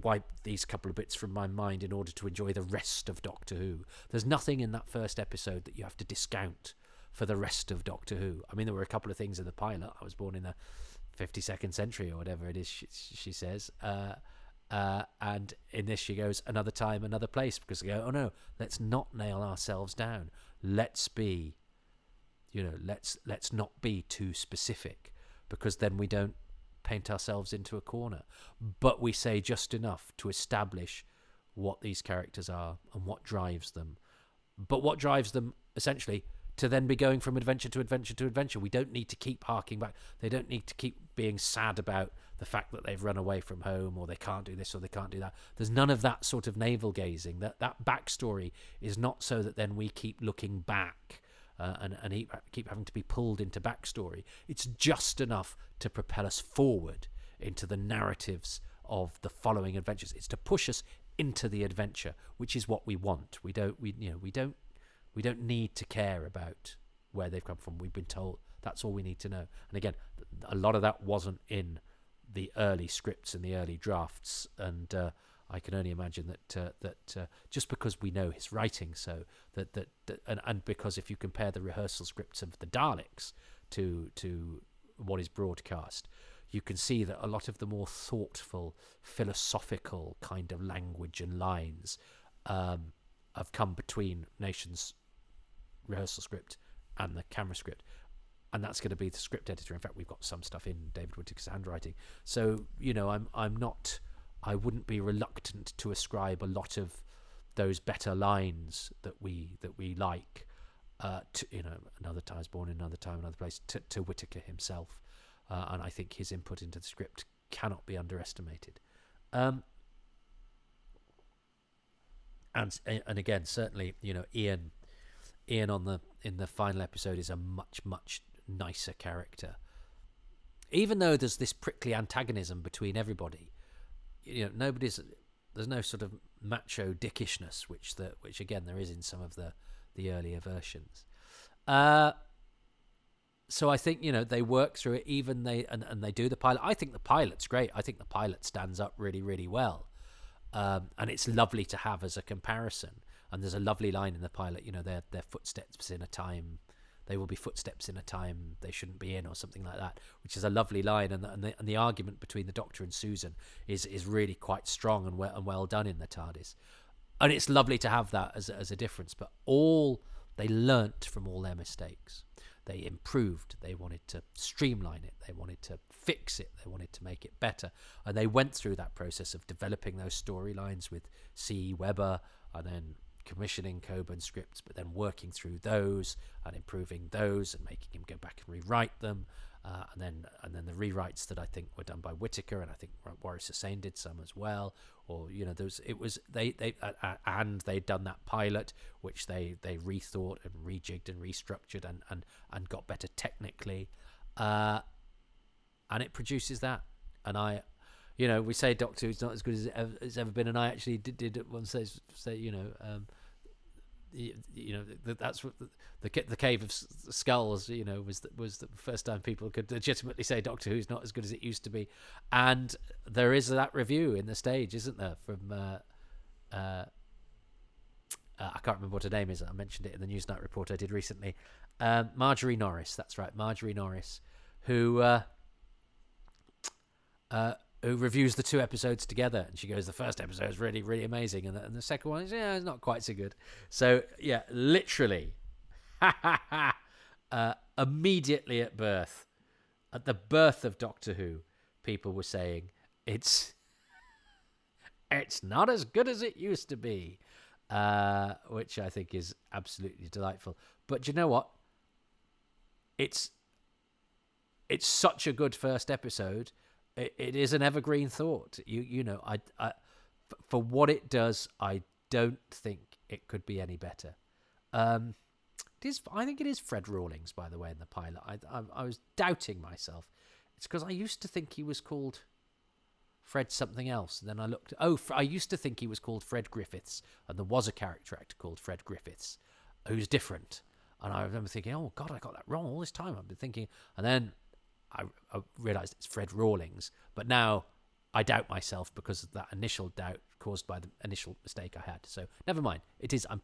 wipe these couple of bits from my mind in order to enjoy the rest of Doctor Who. There's nothing in that first episode that you have to discount for the rest of Doctor Who. I mean, there were a couple of things in the pilot. I was born in the 52nd century or whatever it is, she says. And in this she goes, another time, another place, because they go, oh no, let's not nail ourselves down. Let's be, let's not be too specific, because then we don't paint ourselves into a corner. But we say just enough to establish what these characters are and what drives them. But what drives them, essentially, to then be going from adventure to adventure to adventure. We don't need to keep harking back. They don't need to keep being sad about the fact that they've run away from home, or they can't do this or they can't do that. There's none of that sort of navel gazing. That backstory is not so that then we keep looking back and keep having to be pulled into backstory. It's just enough to propel us forward into the narratives of the following adventures. It's to push us into the adventure, which is what we want. We don't need to care about where they've come from. We've been told that's all we need to know. And again, a lot of that wasn't in the early scripts and the early drafts, and I can only imagine that just because we know his writing, so and because if you compare the rehearsal scripts of the Daleks to what is broadcast, you can see that a lot of the more thoughtful, philosophical kind of language and lines have come between Nation's rehearsal script and the camera script, and that's going to be the script editor. In fact, we've got some stuff in David Whittaker's handwriting, so I wouldn't be reluctant to ascribe a lot of those better lines that we like to another time's born in another time, another place, to Whittaker himself, and I think his input into the script cannot be underestimated. And again, certainly, Ian in the final episode is a much nicer character. Even though there's this prickly antagonism between everybody, there's no sort of macho dickishness, which again there is in some of the earlier versions. So I think they work through it. Even they do the pilot. I think the pilot's great. I think the pilot stands up really, really well. And it's lovely to have as a comparison. And there's a lovely line in the pilot, their footsteps in a time they will be footsteps in a time they shouldn't be in, or something like that, which is a lovely line. And the argument between the Doctor and Susan is really quite strong and well done in the TARDIS. And it's lovely to have that as a difference. But they learnt from all their mistakes. They improved. They wanted to streamline it. They wanted to fix it. They wanted to make it better. And they went through that process of developing those storylines with C. Weber, and then commissioning Coburn scripts, but then working through those and improving those and making him go back and rewrite them. And then the rewrites that I think were done by Whittaker, and I think Waris Hussein did some as well. Or and they'd done that pilot, which they rethought and rejigged and restructured and got better technically, and it produces that. And we say Doctor Who's not as good as it's ever been, and I actually did at one stage say that's what the Cave of Skulls, was the first time people could legitimately say Doctor Who's not as good as it used to be. And there is that review in the stage, isn't there, from I can't remember what her name is. I mentioned it in the Newsnight report I did recently. Marjorie Norris, that's right, Marjorie Norris, who reviews the two episodes together, and she goes, the first episode is really, really amazing, and the second one is, it's not quite so good. So yeah, literally immediately at the birth of Doctor Who, people were saying it's not as good as it used to be, which I think is absolutely delightful. But you know what, it's such a good first episode. It is an evergreen thought. I for what it does, I don't think it could be any better. I think it is Fred Rawlings, by the way, in the pilot. I was doubting myself. It's because I used to think he was called Fred something else. And then I looked. I used to think he was called Fred Griffiths, and there was a character actor called Fred Griffiths, who's different. And I remember thinking, oh God, I got that wrong all this time. I've been thinking, and then I realised it's Fred Rawlings, but now I doubt myself because of that initial doubt caused by the initial mistake I had. So never mind. It is. I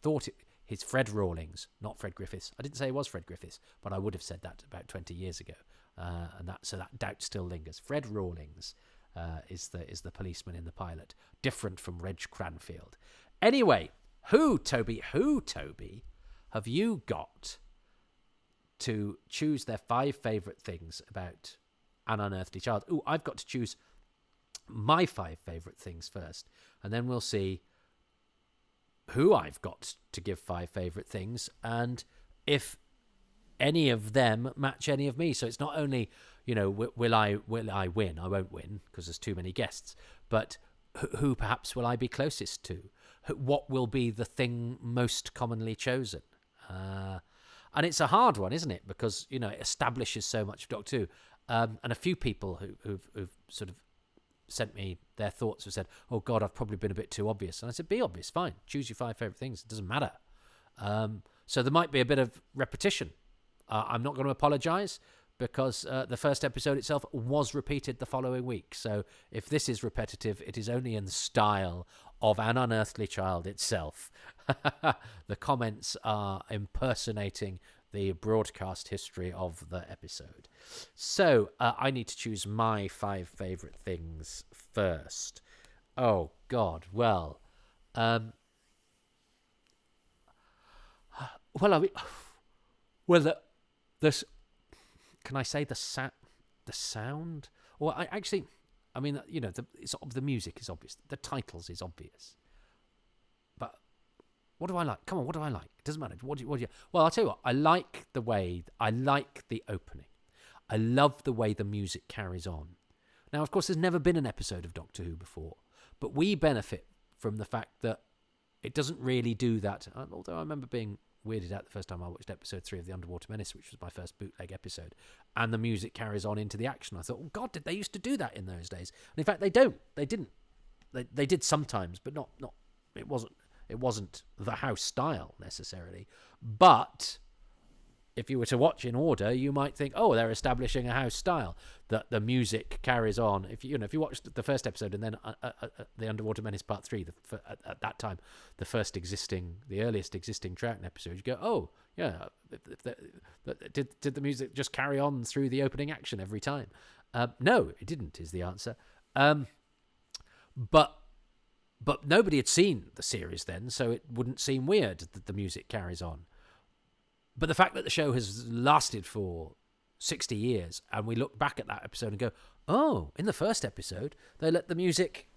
thought it's Fred Rawlings, not Fred Griffiths. I didn't say it was Fred Griffiths, but I would have said that about 20 years ago, so that doubt still lingers. Fred Rawlings is the policeman in the pilot, different from Reg Cranfield. Anyway, who Toby have you got to choose their 5 favourite things about An Unearthly Child? Ooh, I've got to choose my 5 favourite things first, and then we'll see who I've got to give 5 favourite things, and if any of them match any of me. So it's not only, will I win? I won't win because there's too many guests, but who perhaps will I be closest to? What will be the thing most commonly chosen? And it's a hard one, isn't it? Because, it establishes so much of Doctor Who. And a few people who've sort of sent me their thoughts have said, oh, God, I've probably been a bit too obvious. And I said, be obvious, fine. Choose your 5 favourite things. It doesn't matter. So there might be a bit of repetition. I'm not going to apologise because the first episode itself was repeated the following week. So if this is repetitive, it is only in the style of An Unearthly Child itself. The comments are impersonating the broadcast history of the episode. So I need to choose my 5 favourite things first. Oh, God. Well, this. Can I say the sound? Or the music is obvious. The titles is obvious. But what do I like? Come on, what do I like? It doesn't matter. What do you? Well, I'll tell you what. I like the opening. I love the way the music carries on. Now, of course, there's never been an episode of Doctor Who before, but we benefit from the fact that it doesn't really do that. Although I remember being weirded out the first time I watched episode 3 of The Underwater Menace, which was my first bootleg episode, and the music carries on into the action. I thought, oh God, did they used to do that in those days? And in fact, they didn't. They did sometimes, but not. It wasn't the house style necessarily. But if you were to watch in order, you might think, oh, they're establishing a house style. That the music carries on. If you watched the first episode and then The Underwater Menace Part 3, at that time, the earliest existing Troughton episode, you go, oh, Yeah, did the music just carry on through the opening action every time? No, it didn't. Is the answer. But nobody had seen the series then, so it wouldn't seem weird that the music carries on. But the fact that the show has lasted for 60 years, and we look back at that episode and go, oh, in the first episode, they let the music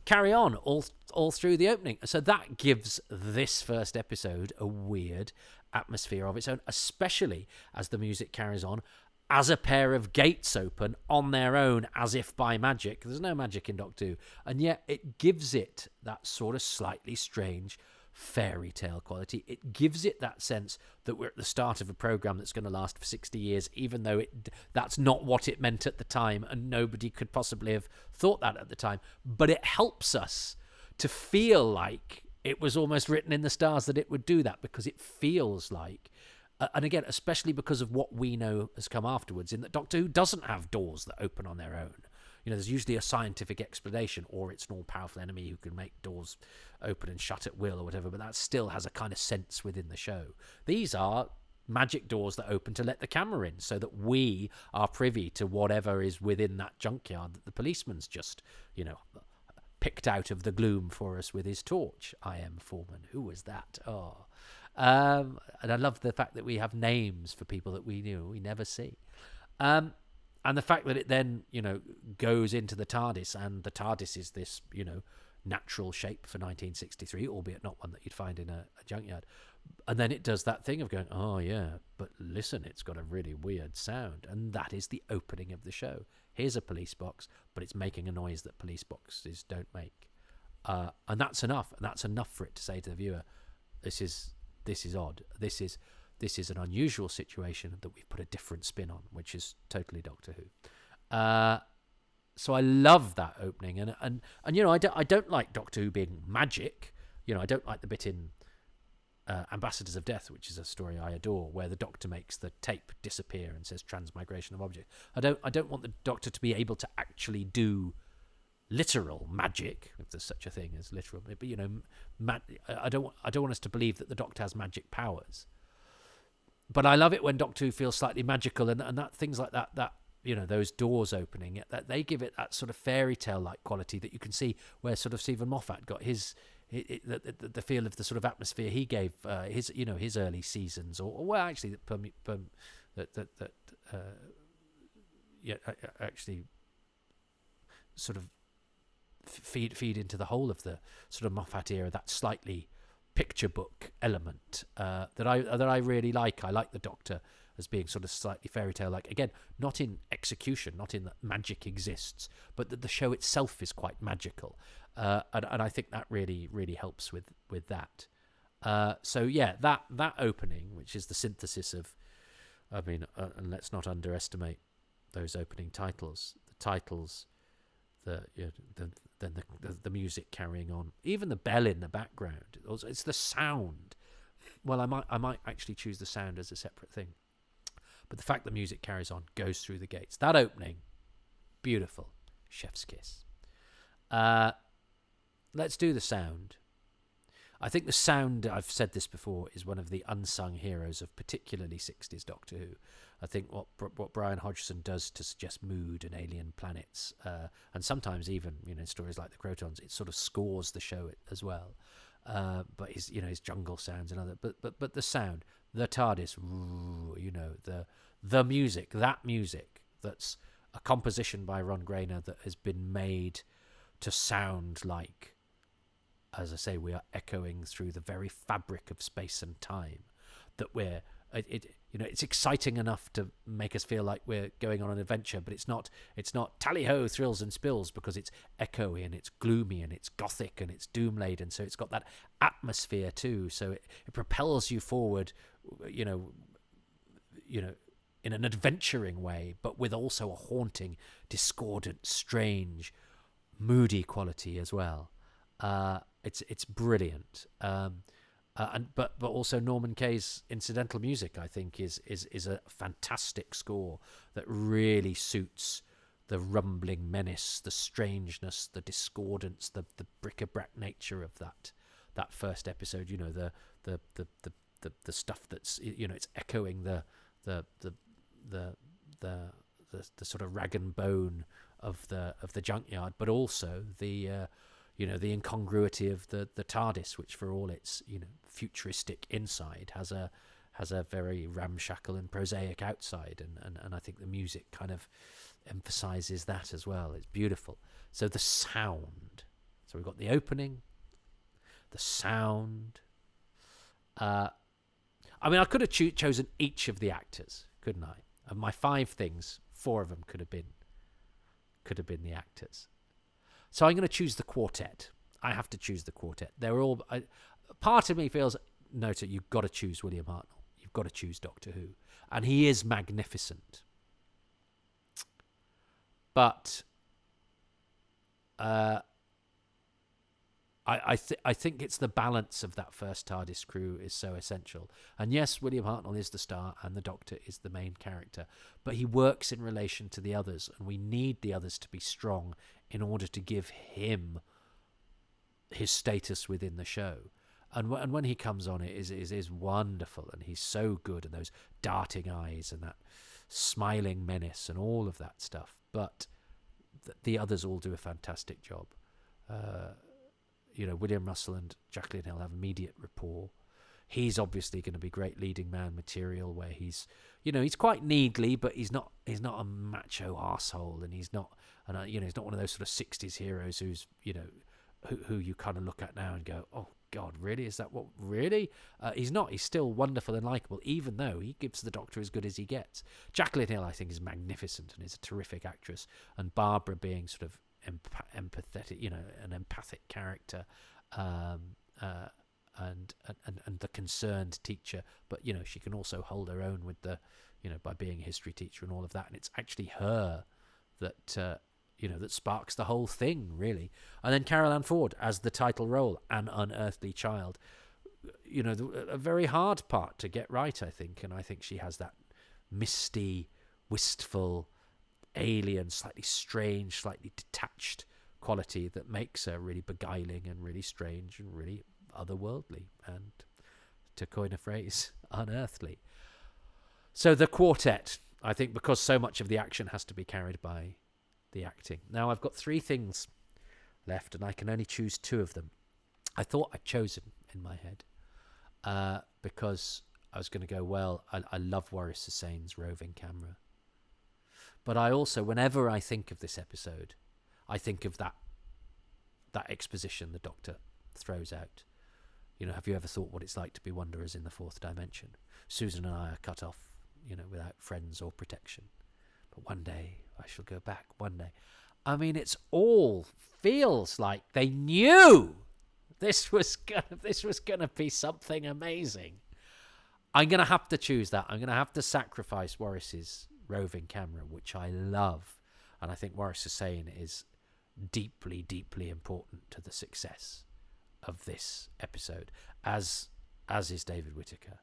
carry on all through the opening. So that gives this first episode a weird atmosphere of its own, especially as the music carries on, as a pair of gates open on their own, as if by magic. There's no magic in Doctor Who, and yet it gives it that sort of slightly strange fairy tale quality. It gives it that sense that we're at the start of a program that's going to last for 60 years, even though that's not what it meant at the time, and nobody could possibly have thought that at the time. But it helps us to feel like it was almost written in the stars that it would do that, because it feels like, and again, especially because of what we know has come afterwards, in that Doctor Who doesn't have doors that open on their own. There's usually a scientific explanation, or it's an all-powerful enemy who can make doors open and shut at will or whatever, but that still has a kind of sense within the show. These are magic doors that open to let the camera in, so that we are privy to whatever is within that junkyard that the policeman's just, picked out of the gloom for us with his torch. I am Foreman. Who was that? Oh. And I love the fact that we have names for people that we never see. And the fact that it then, goes into the TARDIS, and the TARDIS is this, natural shape for 1963, albeit not one that you'd find in a junkyard. And then it does that thing of going, oh, yeah, but listen, it's got a really weird sound. And that is the opening of the show. Here's a police box, but it's making a noise that police boxes don't make. And that's enough. And that's enough for it to say to the viewer, this is odd. This is an unusual situation that we've put a different spin on, which is totally Doctor Who. So I love that opening, and I don't like Doctor Who being magic. I don't like the bit in Ambassadors of Death, which is a story I adore, where the Doctor makes the tape disappear and says transmigration of object. I don't want the Doctor to be able to actually do literal magic, if there's such a thing as literal. But I don't want us to believe that the Doctor has magic powers. But I love it when Doctor Who feels slightly magical, and that things like that those doors opening, that they give it that sort of fairy tale like quality that you can see where sort of Stephen Moffat got the feel of the sort of atmosphere he gave his early seasons, actually sort of feed into the whole of the sort of Moffat era, that slightly picture book element that I really like. I like the Doctor as being sort of slightly fairy tale like, again, not in execution, not in that magic exists, but that the show itself is quite magical, and I think that really, really helps with that. So yeah, that opening, which is the synthesis of, and let's not underestimate those opening titles, the music carrying on, even the bell in the background. It's the sound. Well, I might actually choose the sound as a separate thing, but the fact the music carries on, goes through the gates. That opening, beautiful, chef's kiss. Let's do the sound. I think the sound, I've said this before, is one of the unsung heroes of particularly 60s Doctor Who. I think what Brian Hodgson does to suggest mood and alien planets, and sometimes even in stories like the Crotons, it sort of scores the show as well. But his jungle sounds and other, but the sound, the TARDIS, the music, that music that's a composition by Ron Grainer that has been made to sound like, as I say, we are echoing through the very fabric of space and time. That it's exciting enough to make us feel like we're going on an adventure, but it's not tally-ho, thrills and spills, because it's echoey and it's gloomy and it's gothic and it's doom-laden. So it's got that atmosphere too. So it propels you forward, in an adventuring way, but with also a haunting, discordant, strange, moody quality as well. It's brilliant. But also Norman Kaye's incidental music, I think, is a fantastic score that really suits the rumbling menace, the strangeness, the discordance, the bric-a-brac nature of that first episode. The the stuff that's, you know, it's echoing the sort of rag and bone of the junkyard, but also the you know, the incongruity of the TARDIS, which for all its, you know, futuristic inside has a very ramshackle and prosaic outside, and I think the music kind of emphasizes that as well. It's beautiful. So the sound. So we've got the opening, the sound. I mean, I could have chosen each of the actors, couldn't I? Of my 5 things, 4 of them could have been the actors. So I'm going to choose the quartet. I have to choose the quartet. They're all. Part of me feels, no, you've got to choose William Hartnell. You've got to choose Doctor Who, and he is magnificent. But I think it's the balance of that first TARDIS crew is so essential. And yes, William Hartnell is the star and the Doctor is the main character, but he works in relation to the others, and we need the others to be strong in order to give him his status within the show. And when he comes on, it is wonderful, and he's so good, and those darting eyes and that smiling menace and all of that stuff. But the others all do a fantastic job. You know, William Russell and Jacqueline Hill have immediate rapport. He's obviously going to be great leading man material, where he's, you know, he's quite needly, but he's not a macho arsehole, and he's not, and you know, he's not one of those sort of 60s heroes who's, you know, who you kind of look at now and go, oh God, really? Is that what, really? He's not. He's still wonderful and likeable, even though he gives the Doctor as good as he gets. Jacqueline Hill, I think, is magnificent and is a terrific actress, and Barbara being sort of empathetic, you know, an empathic character, and the concerned teacher, but you know, she can also hold her own with the, you know, by being a history teacher and all of that, and it's actually her that you know, that sparks the whole thing, really. And then Carol Ann Ford as the title role, An Unearthly Child, you know, a very hard part to get right, I think, and I think she has that misty, wistful, alien, slightly strange, slightly detached quality that makes her really beguiling and really strange and really otherworldly, and, to coin a phrase, unearthly. So the quartet, I think, because so much of the action has to be carried by the acting. Now I've got 3 things left, and I can only choose 2 of them. I thought I'd chosen in my head because I was going to go, well, I love Waris Hussein's roving camera. But I also, whenever I think of this episode, I think of that exposition the Doctor throws out. You know, have you ever thought what it's like to be wanderers in the 4th dimension? Susan and I are cut off, you know, without friends or protection. But one day I shall go back, one day. I mean, it's all feels like they knew this was gonna be something amazing. I'm gonna have to choose that. I'm gonna have to sacrifice Waris's roving camera, which I love, and I think Waris Hussein is deeply, deeply important to the success of this episode, as is David Whittaker,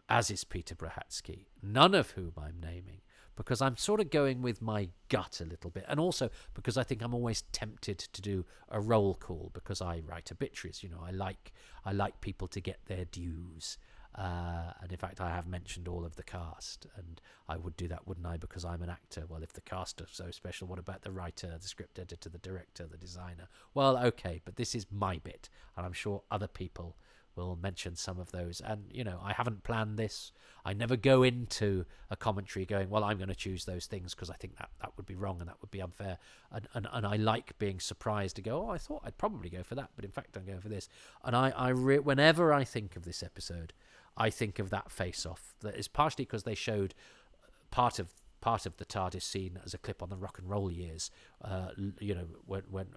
as is Peter Brahatsky, none of whom I'm naming, because I'm sort of going with my gut a little bit, and also because I think I'm always tempted to do a roll call, because I write obituaries. You know, I like people to get their dues. And in fact, I have mentioned all of the cast, and I would do that, wouldn't I? Because I'm an actor. Well, if the cast are so special, what about the writer, the script editor, the director, the designer? Well, okay, but this is my bit, and I'm sure other people will mention some of those. And, you know, I haven't planned this. I never go into a commentary going, well, I'm going to choose those things, because I think that would be wrong and that would be unfair. And I like being surprised to go, oh, I thought I'd probably go for that, but in fact I'm going for this. And whenever I think of this episode, I think of that face-off. That is partially because they showed part of the TARDIS scene as a clip on the Rock and Roll years. You know, when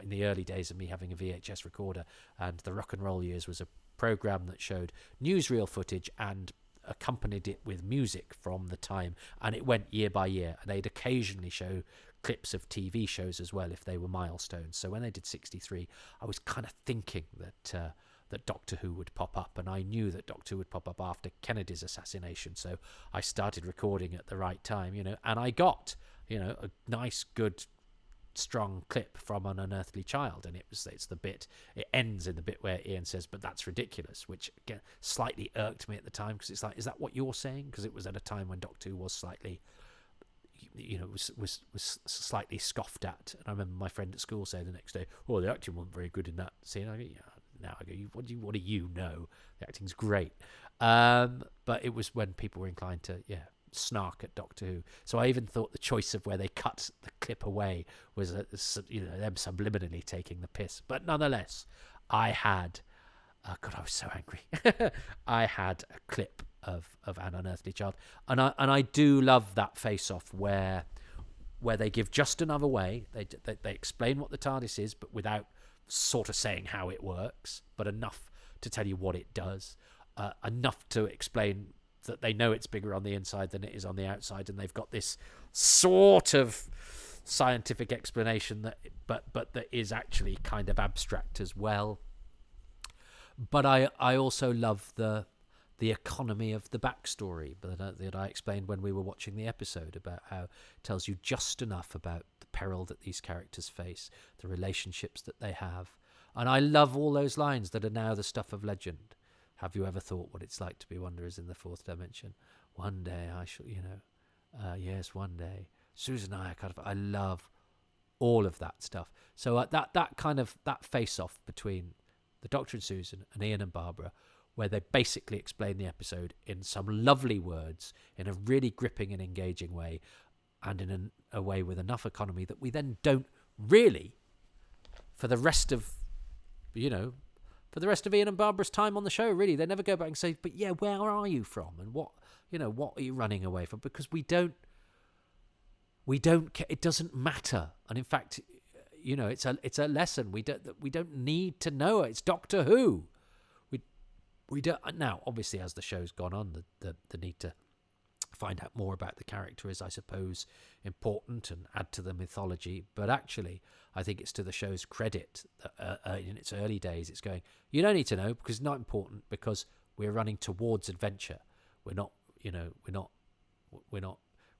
in the early days of me having a VHS recorder, and the Rock and Roll years was a program that showed newsreel footage and accompanied it with music from the time, and it went year by year. And they'd occasionally show clips of TV shows as well if they were milestones. So when they did 63, I was kind of thinking that Doctor Who would pop up, and I knew that Doctor Who would pop up after Kennedy's assassination, so I started recording at the right time, you know, and I got, you know, a nice, good strong clip from An Unearthly Child, and it's the bit, it ends in the bit where Ian says, "But that's ridiculous," which again slightly irked me at the time, because it's like, is that what you're saying? Because it was at a time when Doctor Who was slightly, was slightly scoffed at. And I remember my friend at school saying the next day, "Oh, the acting wasn't very good in that scene." I go, "Yeah." Now I go, what do you know? The acting's great. But it was when people were inclined to, snark at Doctor Who. So I even thought the choice of where they cut the clip away was, them subliminally taking the piss. But nonetheless, I had, God, I was so angry. I had a clip of An Unearthly Child, and I do love that face-off where they give just enough away. They explain what the TARDIS is, but without sort of saying how it works, but enough to tell you what it does, enough to explain that they know it's bigger on the inside than it is on the outside, and they've got this sort of scientific explanation but that is actually kind of abstract as well. But I also love the economy of the backstory that I explained when we were watching the episode, about how it tells you just enough about the peril that these characters face, the relationships that they have. And I love all those lines that are now the stuff of legend. Have you ever thought what it's like to be wanderers in the fourth dimension? One day I shall, yes, one day. Susan and I love all of that stuff. So that face-off between the Doctor and Susan and Ian and Barbara, where they basically explain the episode in some lovely words, in a really gripping and engaging way, and in a way with enough economy that we then don't really, for the rest of Ian and Barbara's time on the show, really, they never go back and say, "But yeah, where are you from? And what are you running away from?" Because we don't it doesn't matter. And in fact, it's a lesson. We don't need to know it. It's Doctor Who. We don't now. Obviously, as the show's gone on, the need to find out more about the character is, I suppose, important and add to the mythology. But actually, I think it's to the show's credit that in its early days, it's going, you don't need to know because it's not important, because we're running towards adventure. We're not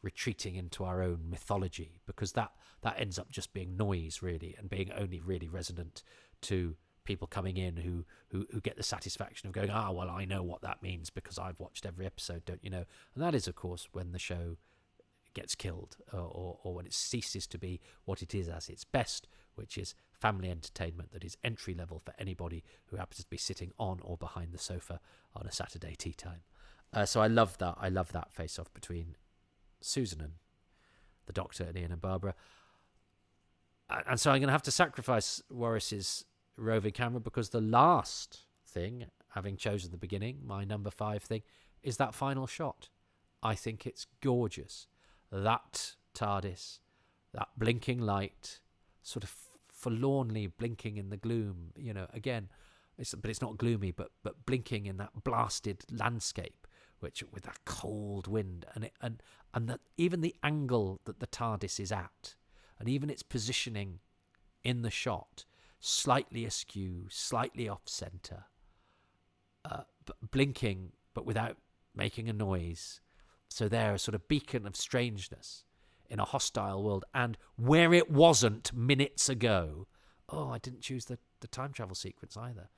retreating into our own mythology, because that ends up just being noise, really, and being only really resonant to people coming in who get the satisfaction of going, well, I know what that means because I've watched every episode, don't you know? And that is, of course, when the show gets killed, or when it ceases to be what it is as its best, which is family entertainment that is entry level for anybody who happens to be sitting on or behind the sofa on a Saturday tea time. So I love that. I love that face-off between Susan and the Doctor and Ian and Barbara. And so I'm going to have to sacrifice Warris's roving camera, because the last thing, having chosen the beginning, my number 5 thing, is that final shot. I think it's gorgeous. That TARDIS, that blinking light, sort of forlornly blinking in the gloom, again, but it's not gloomy, but blinking in that blasted landscape, which with that cold wind, and that even the angle that the TARDIS is at, and even its positioning in the shot, slightly askew, slightly off-centre, blinking, but without making a noise. So they're a sort of beacon of strangeness in a hostile world. And where it wasn't minutes ago, I didn't choose the time travel sequence either.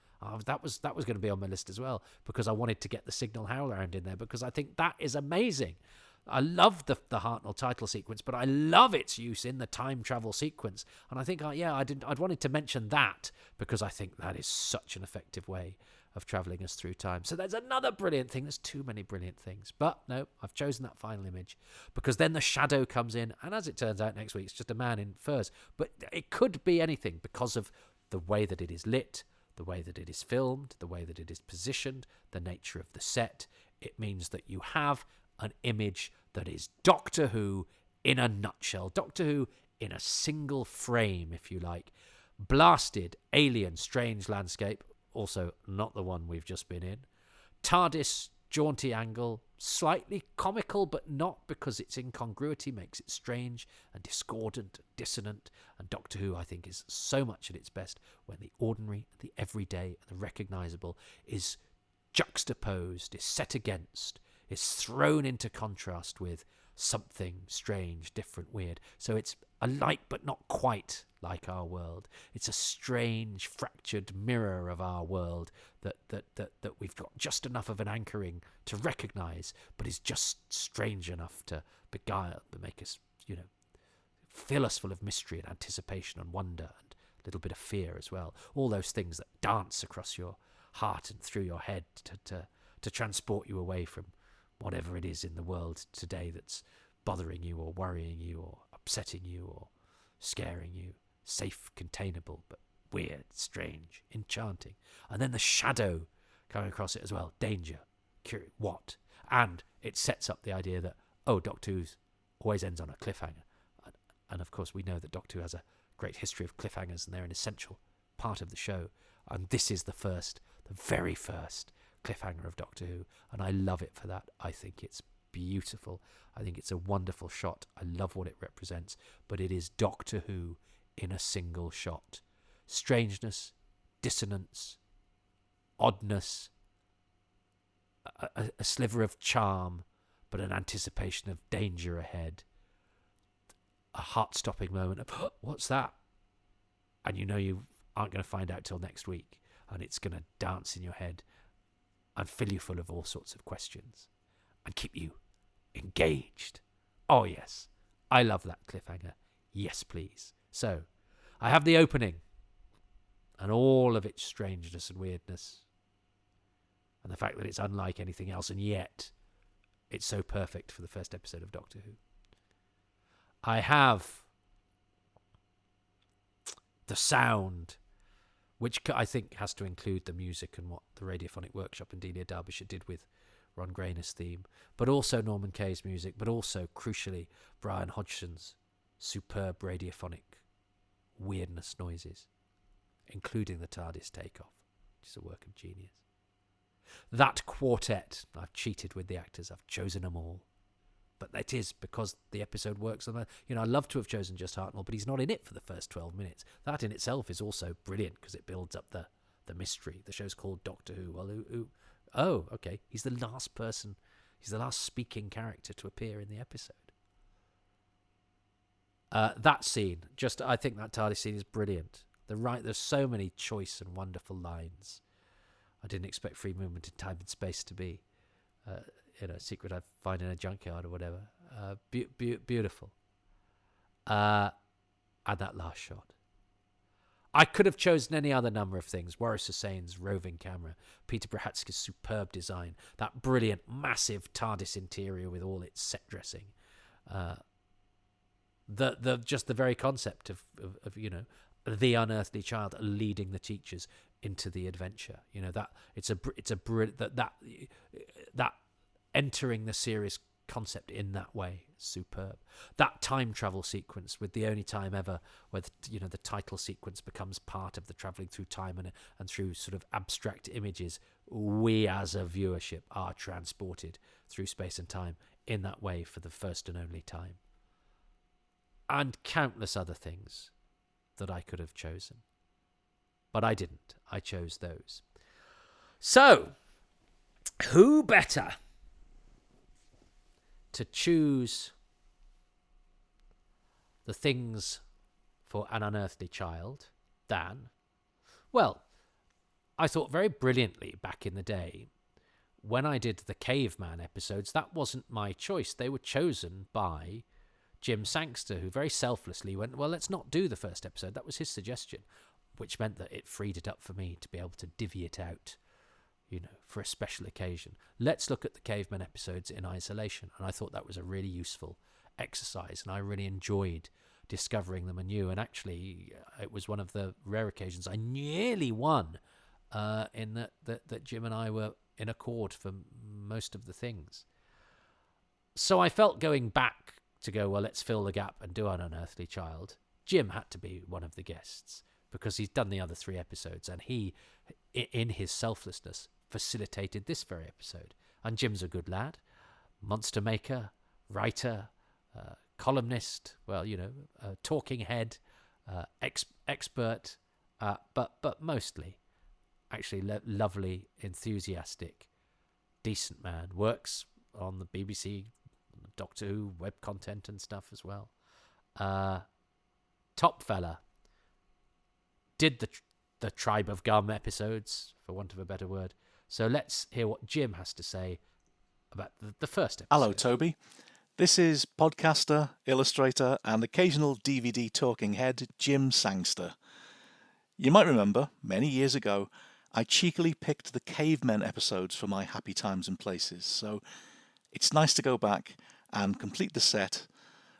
That was going to be on my list as well, because I wanted to get the Signal Howlround in there, because I think that is amazing. I love the Hartnell title sequence, but I love its use in the time travel sequence. And I think, I'd wanted to mention that, because I think that is such an effective way of travelling us through time. So there's another brilliant thing. There's too many brilliant things. But no, I've chosen that final image, because then the shadow comes in, and as it turns out next week, it's just a man in furs. But it could be anything, because of the way that it is lit, the way that it is filmed, the way that it is positioned, the nature of the set. It means that you have an image that is Doctor Who in a nutshell. Doctor Who in a single frame, if you like. Blasted, alien, strange landscape, also not the one we've just been in. TARDIS, jaunty angle, slightly comical, but not, because its incongruity makes it strange and discordant and dissonant. And Doctor Who, I think, is so much at its best when the ordinary, the everyday, and the recognisable is juxtaposed, is set against, is thrown into contrast with something strange, different, weird. So it's a like but not quite like our world. It's a strange, fractured mirror of our world that we've got just enough of an anchoring to recognise, but is just strange enough to beguile, to make us, fill us full of mystery and anticipation and wonder and a little bit of fear as well. All those things that dance across your heart and through your head to transport you away from whatever it is in the world today that's bothering you or worrying you or upsetting you or scaring you. Safe, containable, but weird, strange, enchanting. And then the shadow coming across it as well. Danger. What? And it sets up the idea that, Doctor Who always ends on a cliffhanger. And of course we know that Doctor Who has a great history of cliffhangers and they're an essential part of the show. And this is the very first cliffhanger of Doctor Who. And I love it for that. I think it's beautiful. I think it's a wonderful shot. I love what it represents. But it is Doctor Who in a single shot. Strangeness, dissonance, oddness, a sliver of charm, but an anticipation of danger ahead. A heart-stopping moment of, what's that? And you aren't going to find out till next week. And it's going to dance in your head and fill you full of all sorts of questions and keep you engaged. Oh, yes. I love that cliffhanger. Yes, please. So, I have the opening and all of its strangeness and weirdness and the fact that it's unlike anything else, and yet it's so perfect for the first episode of Doctor Who. I have the sound, which I think has to include the music and what the Radiophonic Workshop and Delia Derbyshire did with Ron Grainer's theme, but also Norman Kay's music, but also, crucially, Brian Hodgson's superb radiophonic weirdness noises, including the TARDIS takeoff, which is a work of genius. That quartet, I've cheated with the actors, I've chosen them all. But that is because the episode works on that. I'd love to have chosen just Hartnell, but he's not in it for the first 12 minutes. That in itself is also brilliant because it builds up the mystery. The show's called Doctor Who. Well, oh, okay. He's the last person, he's the last speaking character to appear in the episode. That scene, I think that TARDIS scene is brilliant. There's so many choice and wonderful lines. I didn't expect free movement in time and space to be a secret I'd find in a junkyard or whatever. Beautiful. And that last shot. I could have chosen any other number of things. Waris Hussein's roving camera, Peter Brahatsky's superb design, that brilliant, massive TARDIS interior with all its set dressing. The very concept of the unearthly child leading the teachers into the adventure. That entering the series concept in that way, superb. That time travel sequence with the only time ever where the title sequence becomes part of the travelling through time and through sort of abstract images, we as a viewership are transported through space and time in that way for the first and only time. And countless other things that I could have chosen. But I didn't. I chose those. So, who better to choose the things for An Unearthly Child than, well, I thought very brilliantly back in the day when I did the Caveman episodes, that wasn't my choice. They were chosen by Jim Sangster, who very selflessly went, well, let's not do the first episode. That was his suggestion, which meant that it freed it up for me to be able to divvy it out, for a special occasion. Let's look at the Caveman episodes in isolation. And I thought that was a really useful exercise, and I really enjoyed discovering them anew. And actually, it was one of the rare occasions I nearly won, in that Jim and I were in accord for most of the things. So I felt going back to go, well, let's fill the gap and do An Unearthly Child. Jim had to be one of the guests because he's done the other 3 episodes, and he, in his selflessness, facilitated this very episode. And Jim's a good lad, monster maker, writer, columnist, talking head, expert, but mostly actually lovely, enthusiastic, decent man. Works on the BBC Doctor Who web content and stuff as well. Top fella did the Tribe of Gum episodes, for want of a better word. So let's hear what Jim has to say about the first episode.
Hello, Toby. This is podcaster, illustrator, and occasional DVD talking head Jim Sangster. You might remember, many years ago, I cheekily picked the Cavemen episodes for my Happy Times and Places, so it's nice to go back and complete the set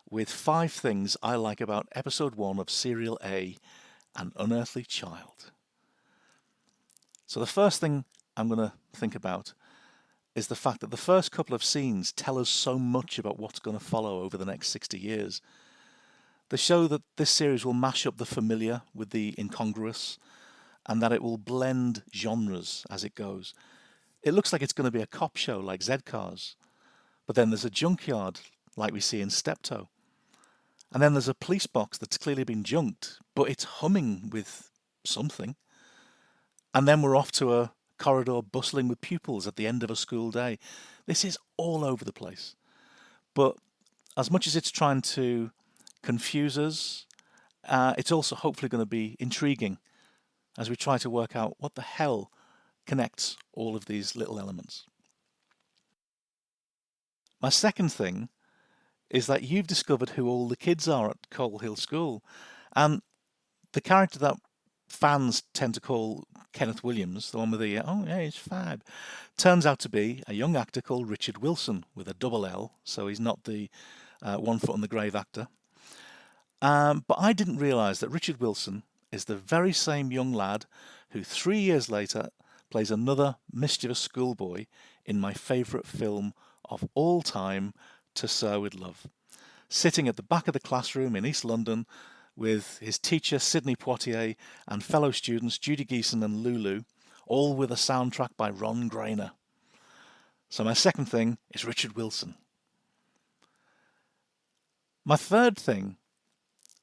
with 5 things I like about Episode 1 of Serial A, An Unearthly Child. So the first thing I'm going to think about is the fact that the first couple of scenes tell us so much about what's going to follow over the next 60 years. They show that this series will mash up the familiar with the incongruous, and that it will blend genres as it goes. It looks like it's going to be a cop show like Z-Cars, but then there's a junkyard like we see in Steptoe. And then there's a police box that's clearly been junked, but it's humming with something. And then we're off to a corridor bustling with pupils at the end of a school day. This is all over the place. But as much as it's trying to confuse us, it's also hopefully going to be intriguing as we try to work out what the hell connects all of these little elements. My second thing is that you've discovered who all the kids are at Coal Hill School, and the character that fans tend to call Kenneth Williams, the one with the, oh yeah, he's fab, turns out to be a young actor called Richard Wilson with a double L, so he's not the 1 foot on the grave actor. But I didn't realise that Richard Wilson is the very same young lad who 3 years later plays another mischievous schoolboy in my favourite film of all time, To Sir With Love, sitting at the back of the classroom in East London with his teacher Sidney Poitier and fellow students Judy Geeson and Lulu, all with a soundtrack by Ron Grainer. So my second thing is Richard Wilson. My third thing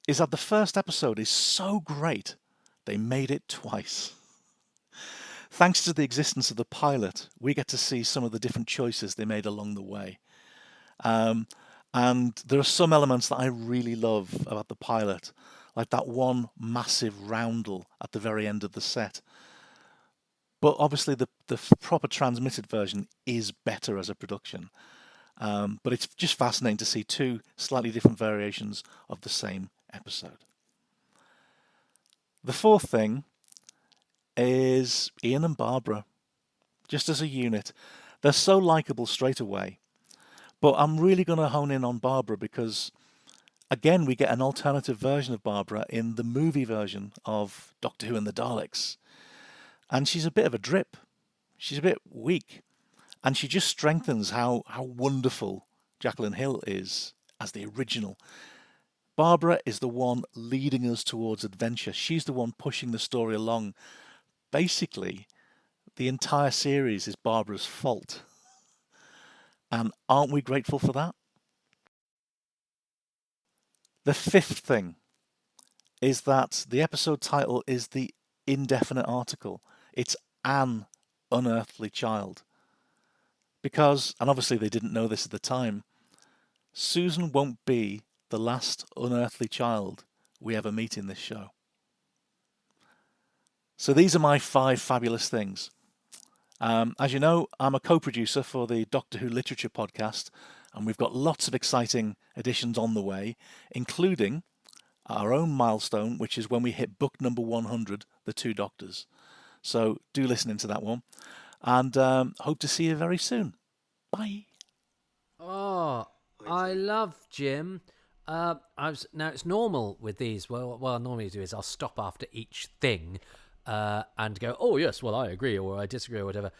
is that the first episode is so great they made it twice. Thanks to the existence of the pilot, we get to see some of the different choices they made along the way. And there are some elements that I really love about the pilot, like that one massive roundel at the very end of the set. But obviously the proper transmitted version is better as a production. But it's just fascinating to see 2 slightly different variations of the same episode. The fourth thing is Ian and Barbara. Just as a unit, they're so likeable straight away. But I'm really going to hone in on Barbara because, again, we get an alternative version of Barbara in the movie version of Doctor Who and the Daleks. And she's a bit of a drip. She's a bit weak. And she just strengthens how wonderful Jacqueline Hill is as the original. Barbara is the one leading us towards adventure. She's the one pushing the story along. Basically, the entire series is Barbara's fault. And aren't we grateful for that? The fifth thing is that the episode title is the indefinite article. It's An Unearthly Child. Because, and obviously they didn't know this at the time, Susan won't be the last unearthly child we ever meet in this show. So these are my 5 fabulous things. As you know, I'm a co-producer for the Doctor Who Literature podcast, and we've got lots of exciting editions on the way, including our own milestone, which is when we hit book number 100, The Two Doctors. So do listen into that one, and hope to see you very soon. Bye.
Oh, I love Jim. Now it's normal with these. Well, what I normally do is I'll stop after each thing and go, oh yes, well I agree or I disagree or whatever.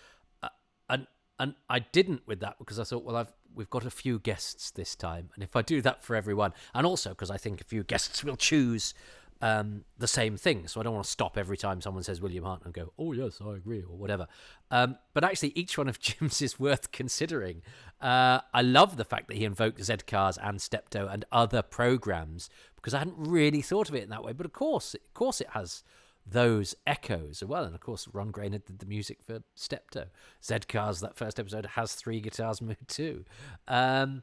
And I didn't with that because I thought, well, we've got a few guests this time, and if I do that for everyone, and also because I think a few guests will choose the same thing, so I don't want to stop every time someone says William Hart and go, oh yes, I agree or whatever. But actually, each one of Jim's is worth considering. I love the fact that he invoked Z-Cars and Steptoe and other programs because I hadn't really thought of it in that way. But of course it has those echoes. Well, and of course, Ron Grainer did the music for Steptoe. Zedkar's, that first episode, has 3 guitars mood too. But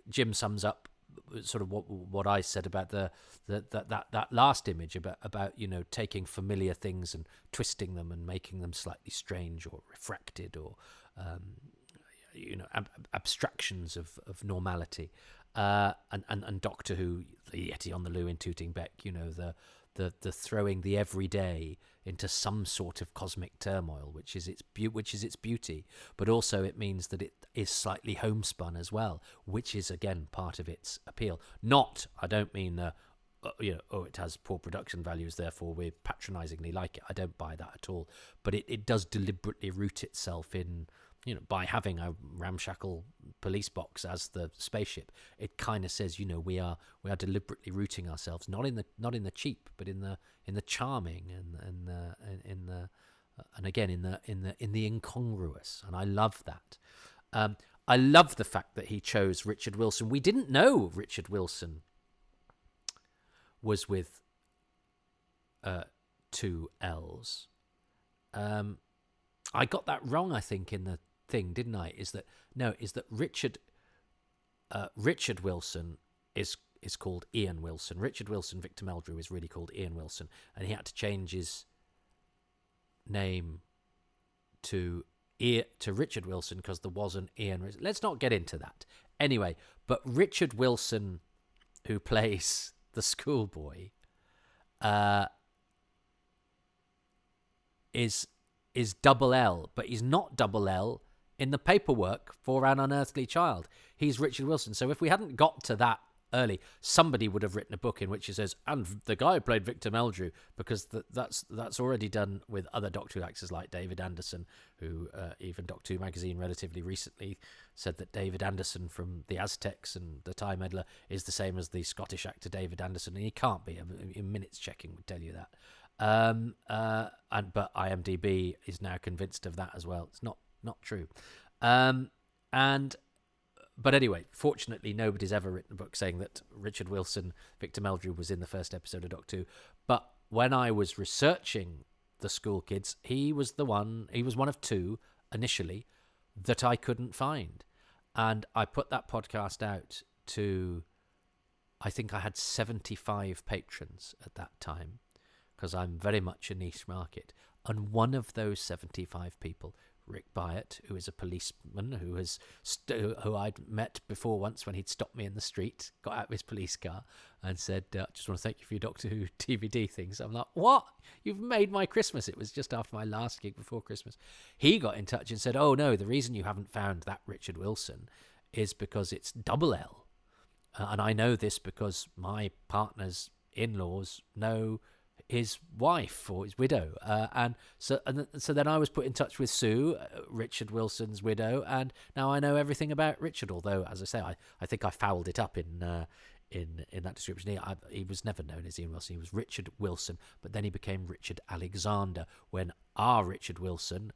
Jim sums up sort of what I said about that last image about taking familiar things and twisting them and making them slightly strange or refracted or abstractions of normality. And Doctor Who, the Yeti on the loo in Tooting Bec, the throwing the everyday into some sort of cosmic turmoil, which is its beauty, but also it means that it is slightly homespun as well, which is again part of its appeal. I don't mean it has poor production values, therefore we patronisingly like it. I don't buy that at all. But it does deliberately root itself in, by having a ramshackle police box as the spaceship. It kind of says, we are deliberately rooting ourselves not in the cheap, but in the charming and again in the incongruous. And I love that. I love the fact that he chose Richard Wilson. We didn't know Richard Wilson was with 2 L's. I got that wrong, I think, in the thing, didn't I? Is that Richard Wilson is called Ian Wilson. Richard Wilson, Victor Meldrew, is really called Ian Wilson, and he had to change his name to Richard Wilson because there was an Ian. Let's not get into that. Anyway, but Richard Wilson, who plays the schoolboy, is double L, but he's not double L in the paperwork for An Unearthly Child. He's Richard Wilson. So if we hadn't got to that early, somebody would have written a book in which it says, and the guy who played Victor Meldrew, because that's already done with other Doctor Who actors like David Anderson, who even Doctor Who magazine relatively recently said that David Anderson from the Aztecs and the Time Meddler is the same as the Scottish actor David Anderson, and he can't be. In minutes checking would tell you that. But IMDb is now convinced of that as well. It's not true. But anyway, fortunately, nobody's ever written a book saying that Richard Wilson, Victor Meldrew, was in the first episode of Doctor Who. But when I was researching the school kids, he was one of 2 initially that I couldn't find. And I put that podcast out to, I think I had 75 patrons at that time, because I'm very much a niche market. And one of those 75 people, Rick Byatt, who is a policeman who I'd met before once when he'd stopped me in the street, got out of his police car and said, just want to thank you for your Doctor Who DVD things. I'm like, what? You've made my Christmas. It was just after my last gig before Christmas. He got in touch and said, oh no, the reason you haven't found that Richard Wilson is because it's double L. And I know this because my partner's in-laws know his wife or his widow, and so then I was put in touch with Sue, Richard Wilson's widow, and now I know everything about Richard. Although, as I say, I think I fouled it up in that description. He was never known as Ian Wilson. He was Richard Wilson, but then he became Richard Alexander when our Richard Wilson,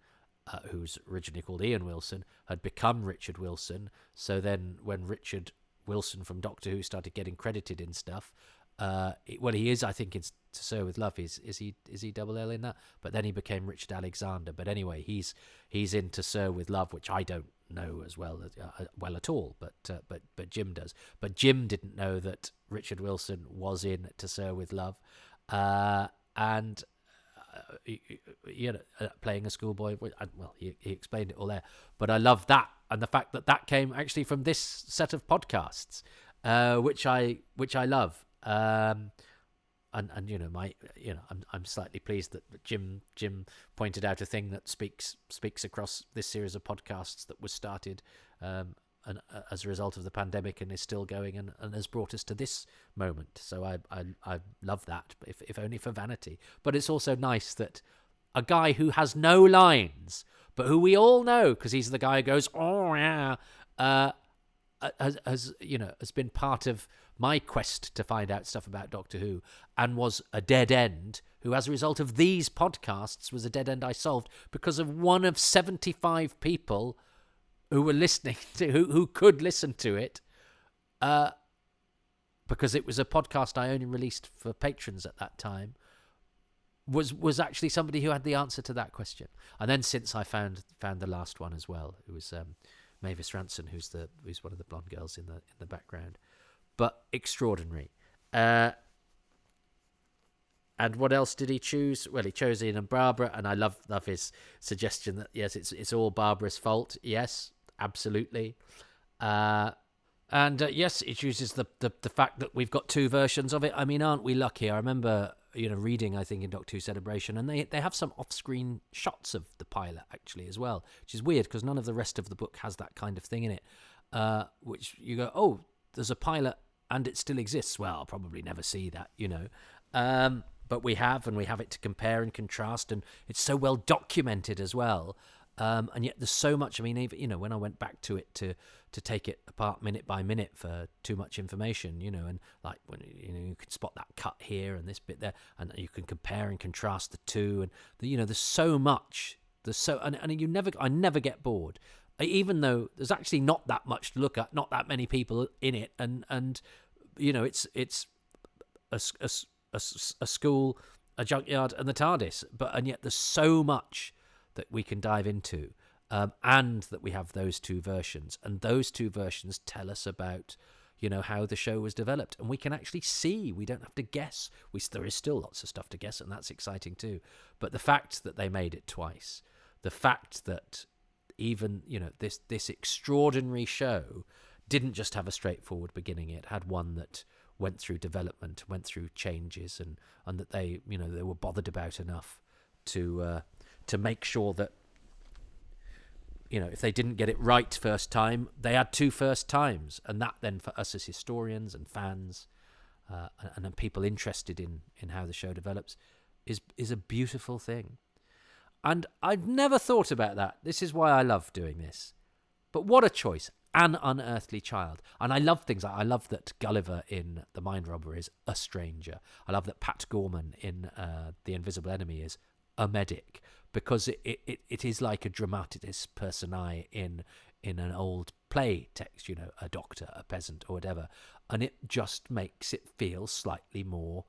who's originally called Ian Wilson, had become Richard Wilson. So then, when Richard Wilson from Doctor Who started getting credited in stuff. He is, I think, it's To Sir with Love. Is he double L in that? But then he became Richard Alexander. But anyway, he's in To Sir with Love, which I don't know as well at all. But Jim does. But Jim didn't know that Richard Wilson was in To Sir with Love, and playing a schoolboy. Well, he explained it all there. But I love that, and the fact that came actually from this set of podcasts, which I love. I'm slightly pleased that Jim pointed out a thing that speaks across this series of podcasts that was started as a result of the pandemic and is still going and has brought us to this moment. So I love that, if only for vanity. But it's also nice that a guy who has no lines, but who we all know because he's the guy who goes, oh yeah, has been part of my quest to find out stuff about Doctor Who, and was a dead end who, as a result of these podcasts, was a dead end I solved because of one of 75 people who were listening to who could listen to it, because it was a podcast I only released for patrons at that time, was actually somebody who had the answer to that question. And then since I found the last one as well, it was Mavis Ranson, who's one of the blonde girls in the background, but extraordinary. And what else did he choose? Well, he chose Ian and Barbara, and I love his suggestion that yes, it's all Barbara's fault. Yes, absolutely. And yes, it chooses the fact that we've got two versions of it. I mean, aren't we lucky? I remember reading, I think, in Doctor Who Celebration, and they have some off-screen shots of the pilot actually as well, which is weird because none of the rest of the book has that kind of thing in it. Which you go, oh, there's a pilot and it still exists. Well, I'll probably never see that, but we have it to compare and contrast, and it's so well documented as well. And yet there's so much. I mean, even, when I went back to it to take it apart minute by minute for too much information, and like when you can spot that cut here and this bit there, and you can compare and contrast the two, and there's so much. And I never get bored, even though there's actually not that much to look at, not that many people in it, and it's a school, a junkyard, and the TARDIS, and yet there's so much that we can dive into, and that we have those two versions, and those two versions tell us about how the show was developed, and we can actually see. We don't have to guess. There is still lots of stuff to guess, and that's exciting too. But the fact that they made it twice, the fact that even this extraordinary show didn't just have a straightforward beginning, it had one that went through development, went through changes, and that they were bothered about enough to make sure that if they didn't get it right first time, they had two first times, and that then for us as historians and fans and people interested in how the show develops is a beautiful thing. And I've never thought about that. This is why I love doing this. But what a choice. An Unearthly Child. And I love things like, I love that Gulliver in The Mind Robber is a stranger. I love that Pat Gorman in The Invisible Enemy is a medic, because it is like a dramatis personae in an old play text, a doctor, a peasant, or whatever. And it just makes it feel slightly more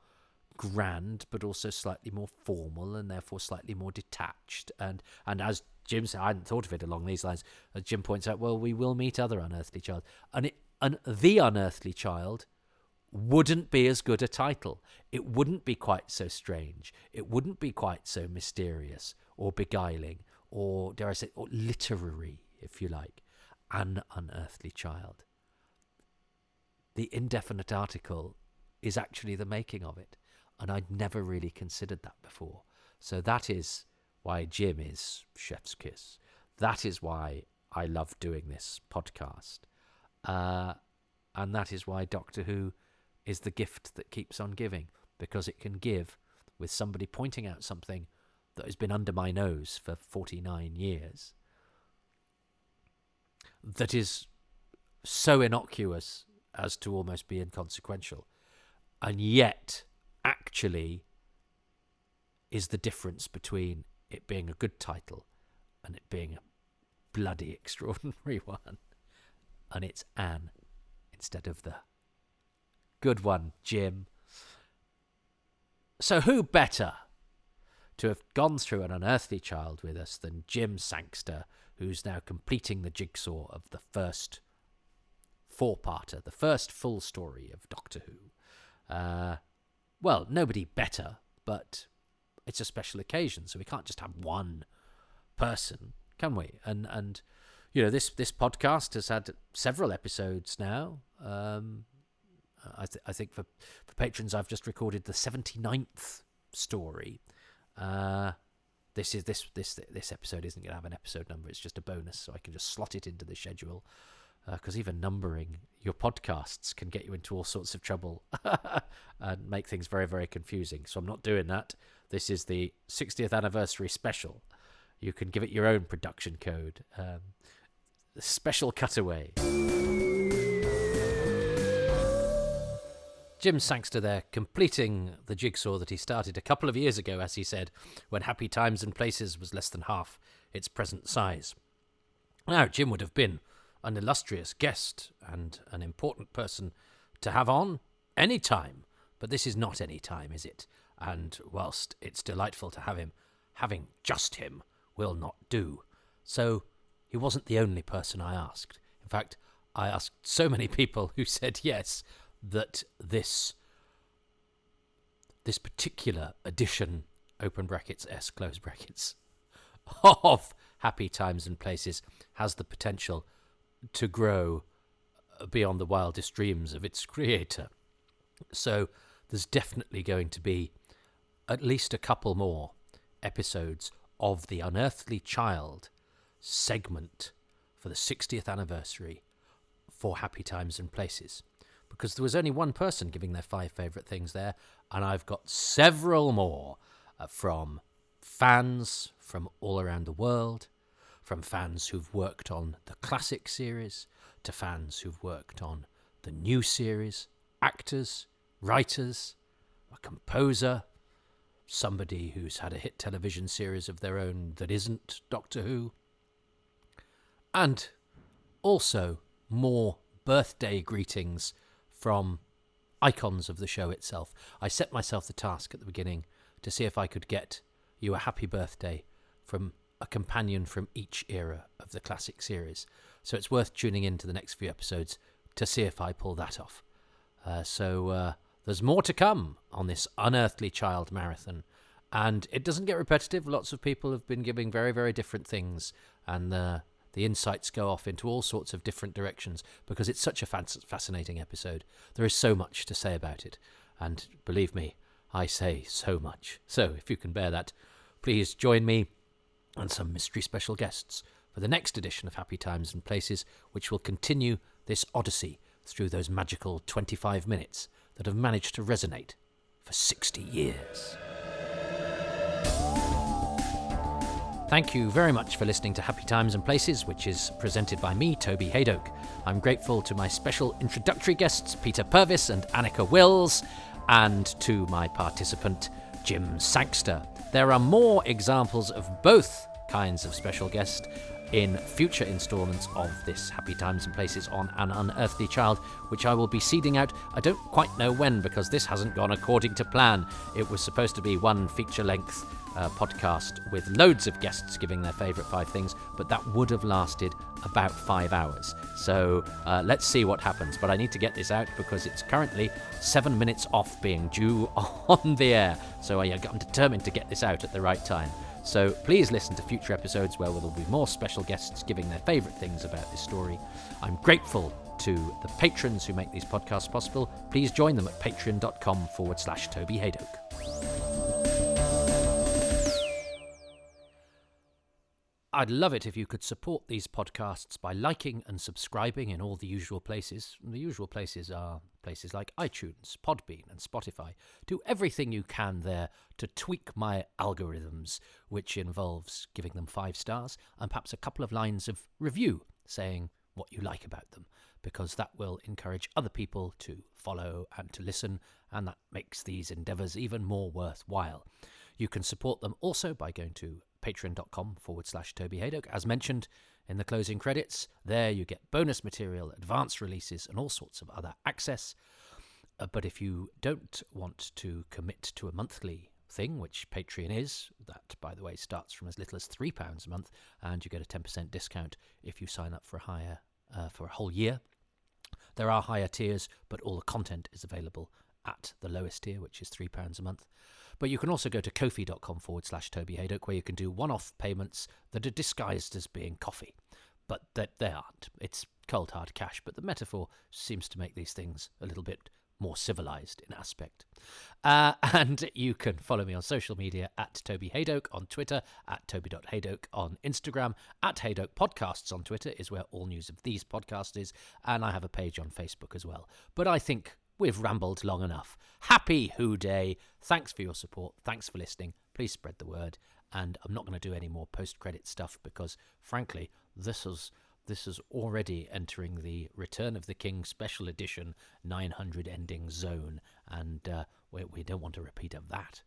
grand, but also slightly more formal, and therefore slightly more detached. And as Jim said, I hadn't thought of it along these lines. As Jim points out, well, we will meet other Unearthly Child, and The Unearthly Child wouldn't be as good a title. It wouldn't be quite so strange. It wouldn't be quite so mysterious or beguiling, or dare I say, or literary, if you like. An Unearthly Child. The indefinite article is actually the making of it, and I'd never really considered that before. So that is why Jim is chef's kiss. That is why I love doing this podcast. And that is why Doctor Who is the gift that keeps on giving, because it can give with somebody pointing out something that has been under my nose for 49 years that is so innocuous as to almost be inconsequential, and yet actually is the difference between it being a good title and it being a bloody extraordinary one. And it's Anne instead of the good one, Jim. So who better to have gone through An Unearthly Child with us than Jim Sangster, who's now completing the jigsaw of the first four-parter, the first full story of Doctor Who. Well, nobody better, but it's a special occasion, so we can't just have one person, can we? And this podcast has had several episodes now. I think for patrons, I've just recorded the 79th story. This episode isn't going to have an episode number. It's just a bonus, so I can just slot it into the schedule. Because even numbering your podcasts can get you into all sorts of trouble and make things very, very confusing. So I'm not doing that. This is the 60th anniversary special. You can give it your own production code. Special cutaway. Jim Sangster there, completing the jigsaw that he started a couple of years ago, as he said, when Happy Times and Places was less than half its present size. Now, Jim would have been an illustrious guest and an important person to have on any time, but this is not any time, is it? And whilst it's delightful to have him, having just him will not do. So he wasn't the only person I asked. In fact, I asked so many people who said yes that this particular edition, open brackets, S, close brackets, of Happy Times and Places has the potential to grow beyond the wildest dreams of its creator. So there's definitely going to be at least a couple more episodes of the Unearthly Child segment for the 60th anniversary for Happy Times and Places, because there was only one person giving their 5 favourite things there, and I've got several more from fans from all around the world, from fans who've worked on the classic series, to fans who've worked on the new series, actors, writers, a composer, somebody who's had a hit television series of their own that isn't Doctor Who, and also more birthday greetings from icons of the show itself. I set myself the task at the beginning to see if I could get you a happy birthday from a companion from each era of the classic series. So it's worth tuning in to the next few episodes to see if I pull that off. So there's more to come on this Unearthly Child marathon. And it doesn't get repetitive. Lots of people have been giving very, very different things. And the insights go off into all sorts of different directions because it's such a fascinating episode. There is so much to say about it. And believe me, I say so much. So if you can bear that, please join me and some mystery special guests for the next edition of Happy Times and Places, which will continue this odyssey through those magical 25 minutes that have managed to resonate for 60 years. Thank you very much for listening to Happy Times and Places, which is presented by me, Toby Haydock. I'm grateful to my special introductory guests, Peter Purvis and Annika Wills, and to my participant, Jim Sangster. There are more examples of both kinds of special guests in future instalments of this Happy Times and Places on An Unearthly Child, which I will be seeding out. I don't quite know when, because this hasn't gone according to plan. It was supposed to be one feature-length podcast with loads of guests giving their favourite 5 things, but that would have lasted about 5 hours. So let's see what happens. But I need to get this out because it's currently 7 minutes off being due on the air. So I'm determined to get this out at the right time. So please listen to future episodes where there will be more special guests giving their favourite things about this story. I'm grateful to the patrons who make these podcasts possible. Please join them at patreon.com/Toby Haydock. I'd love it if you could support these podcasts by liking and subscribing in all the usual places. The usual places are places like iTunes, Podbean and Spotify. Do everything you can there to tweak my algorithms, which involves giving them 5 stars and perhaps a couple of lines of review saying what you like about them, because that will encourage other people to follow and to listen, and that makes these endeavours even more worthwhile. You can support them also by going to patreon.com/Toby Haydock. As mentioned in the closing credits, there you get bonus material, advanced releases, and all sorts of other access. But if you don't want to commit to a monthly thing, which Patreon is, that, by the way, starts from as little as £3 a month, and you get a 10% discount if you sign up for a whole year. There are higher tiers, but all the content is available at the lowest tier, which is £3 a month. But you can also go to ko-fi.com/Toby Haydock, where you can do one-off payments that are disguised as being coffee. But they aren't. It's cold hard cash, but the metaphor seems to make these things a little bit more civilised in aspect. And you can follow me on social media at Toby Haydock on Twitter, at Toby.Haydock on Instagram, at Haydock Podcasts on Twitter is where all news of these podcasts is, and I have a page on Facebook as well. But I think we've rambled long enough. Happy Who Day. Thanks for your support. Thanks for listening. Please spread the word. And I'm not going to do any more post-credit stuff because, frankly, this is already entering the Return of the King Special Edition 900 ending zone. And we don't want a repeat of that.